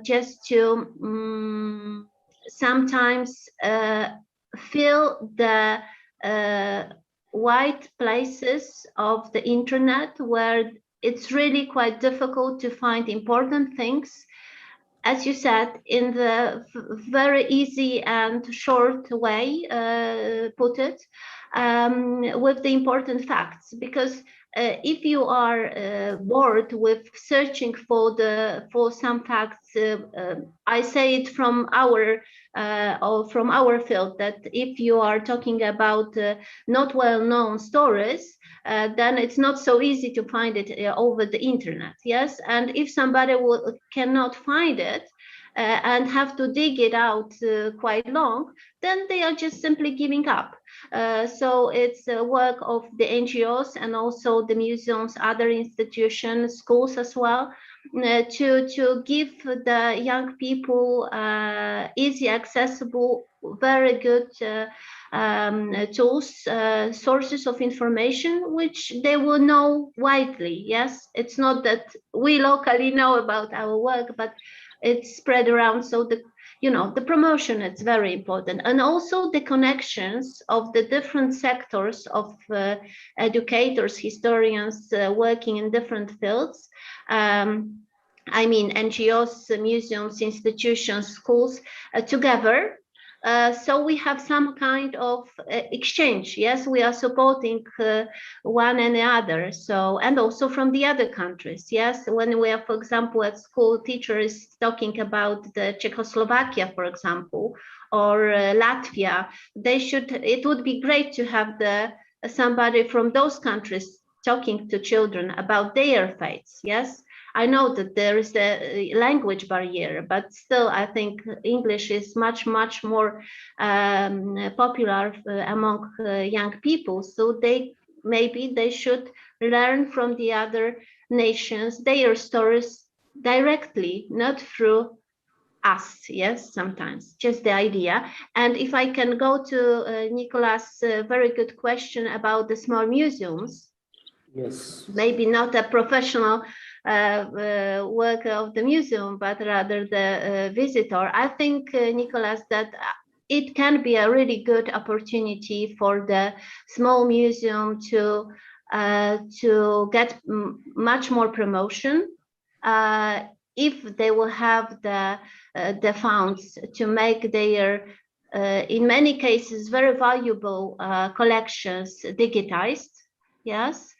just to sometimes fill the white places of the internet where it's really quite difficult to find important things, as you said, in the very easy and short way, put it, with the important facts. Because if you are bored with searching for some facts, I say it from our field, that if you are talking about not well-known stories, then it's not so easy to find it over the internet. Yes, and if somebody cannot find it and have to dig it out quite long, then they are just simply giving up. So it's a work of the NGOs and also the museums, other institutions, schools as well, to give the young people easy, accessible, very good tools, sources of information, which they will know widely. Yes, it's not that we locally know about our work, but it's spread around. So the promotion is very important, and also the connections of the different sectors of educators, historians working in different fields. I mean, NGOs, museums, institutions, schools together. So we have some kind of exchange. Yes, we are supporting one and the other. So, and also from the other countries. Yes, when we are, for example, at school, teachers talking about the Czechoslovakia, for example, or Latvia, it would be great to have somebody from those countries talking to children about their faiths. Yes. I know that there is a language barrier, but still I think English is much more popular among young people. So maybe they should learn from the other nations their stories directly, not through us. Yes, sometimes just the idea. And if I can go to Nicolas' very good question about the small museums. Yes. Maybe not a professional work of the museum, but rather the visitor. I think, Nicholas, that it can be a really good opportunity for the small museum to get much more promotion if they will have the funds to make their in many cases very valuable collections digitized. Yes.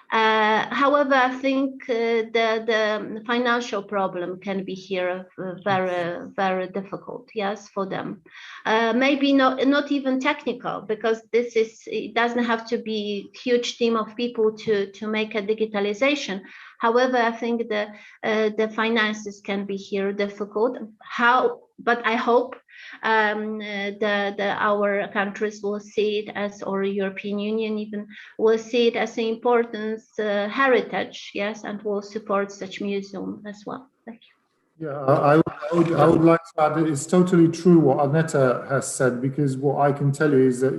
However, I think the financial problem can be here very, very difficult, yes, for them. Maybe not even technical, because it doesn't have to be a huge team of people to make a digitalization. However, I think the finances can be here difficult. But I hope our countries will see it as, or European Union even will see it as an important heritage, yes, and will support such museum as well. Thank you. Yeah, I would like to add that it's totally true what Aneta has said, because what I can tell you is that,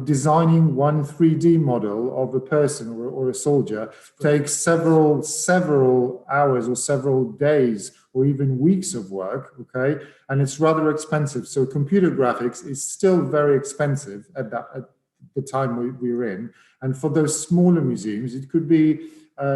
designing one 3D model of a person or a soldier takes several hours or several days or even weeks of work, okay? And it's rather expensive. So computer graphics is still very expensive at the time we're in. And for those smaller museums, it could be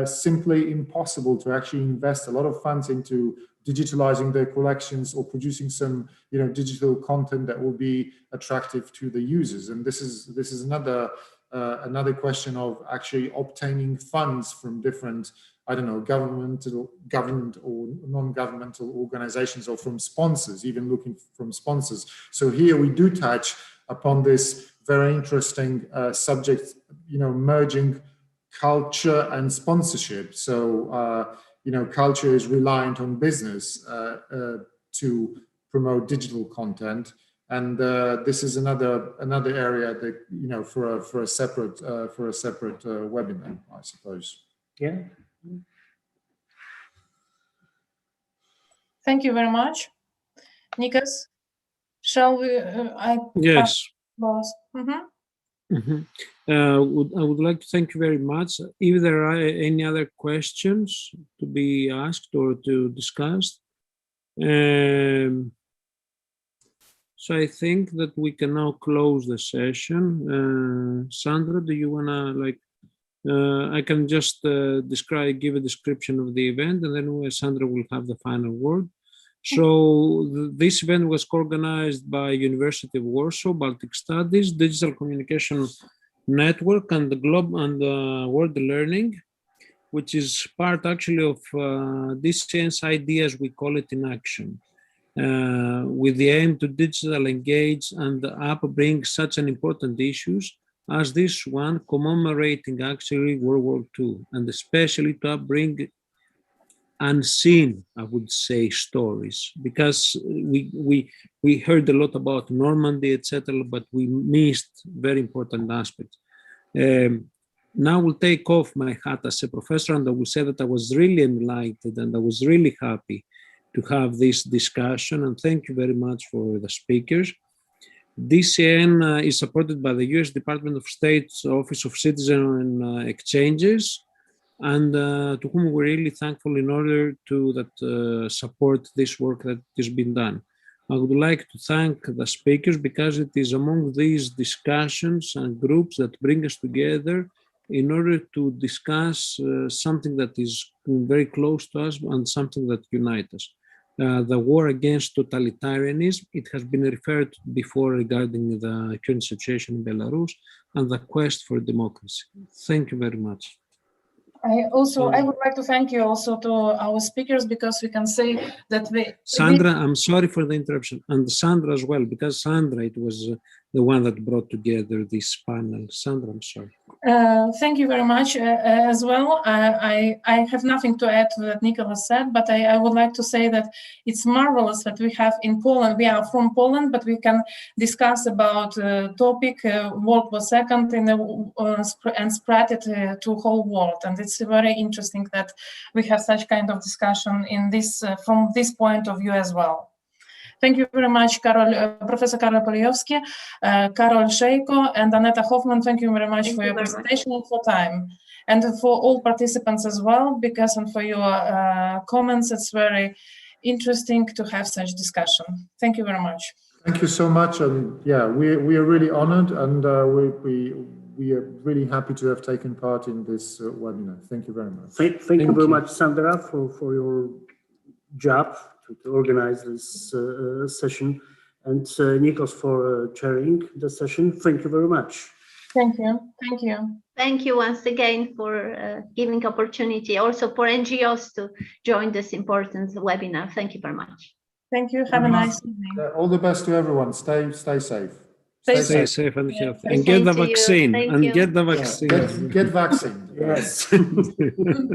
simply impossible to actually invest a lot of funds into digitalizing their collections or producing some digital content that will be attractive to the users. And this is another question of actually obtaining funds from different, I don't know, government or non-governmental organizations, or from sponsors, even looking from sponsors. So here we do touch upon this very interesting subject, merging culture and sponsorship. So, culture is reliant on business to promote digital content, and this is another area that for a separate webinar, I suppose. Yeah. Thank you very much, Nikos. Shall we? Yes. Mm-hmm. I would like to thank you very much. If there are any other questions to be asked or to discuss, so I think that we can now close the session. Sandra, do you wanna I can just give a description of the event, and then Sandra will have the final word. So this event was organized by University of Warsaw, Baltic Studies, Digital Communication Network, and the World Learning, which is part actually of DCN's ideas, we call it in action, with the aim to digital engage and upbring such an important issues as this one, commemorating actually World War II, and especially to upbring unseen, I would say, stories, because we heard a lot about Normandy, etc., but we missed very important aspects. Now I will take off my hat as a professor, and I will say that I was really enlightened and I was really happy to have this discussion, and thank you very much for the speakers. DCN is supported by the US Department of State's Office of Citizen Exchanges, and to whom we're really thankful in order to support this work that has been done. I would like to thank the speakers, because it is among these discussions and groups that bring us together in order to discuss something that is very close to us and something that unites us. The war against totalitarianism, it has been referred to before regarding the current situation in Belarus, and the quest for democracy. Thank you very much. I would like to thank you also to our speakers, because we can say that Sandra, I'm sorry for the interruption, and Sandra as well, because Sandra, it was the one that brought together this panel. Sandra, I'm sorry. Thank you very much as well. I have nothing to add to what Nicholas said, but I would like to say that it's marvelous that we have in Poland. We are from Poland, but we can discuss about topic World War II and spread it to whole world. And it's very interesting that we have such kind of discussion in this from this point of view as well. Thank you very much, Professor Karol Polejowski, Szejko, and Aneta Hoffmann. Thank you very much for your presentation and for time. and for all participants as well, because and for your comments. It's very interesting to have such discussion. Thank you very much. Thank you so much, and yeah, we are really honored, and we are really happy to have taken part in this webinar. Thank you very much. Thank you very much, Sandra, for your job to organize this session, and Nikos for chairing the session. Thank you very much. Thank you. Thank you. Thank you once again for giving opportunity also for NGOs to join this important webinar. Thank you very much. Thank you. Have a nice evening. All the best to everyone. Stay safe. Stay safe and healthy. And get the vaccine. Thank And you. get the vaccine. Get vaccinated. Yes.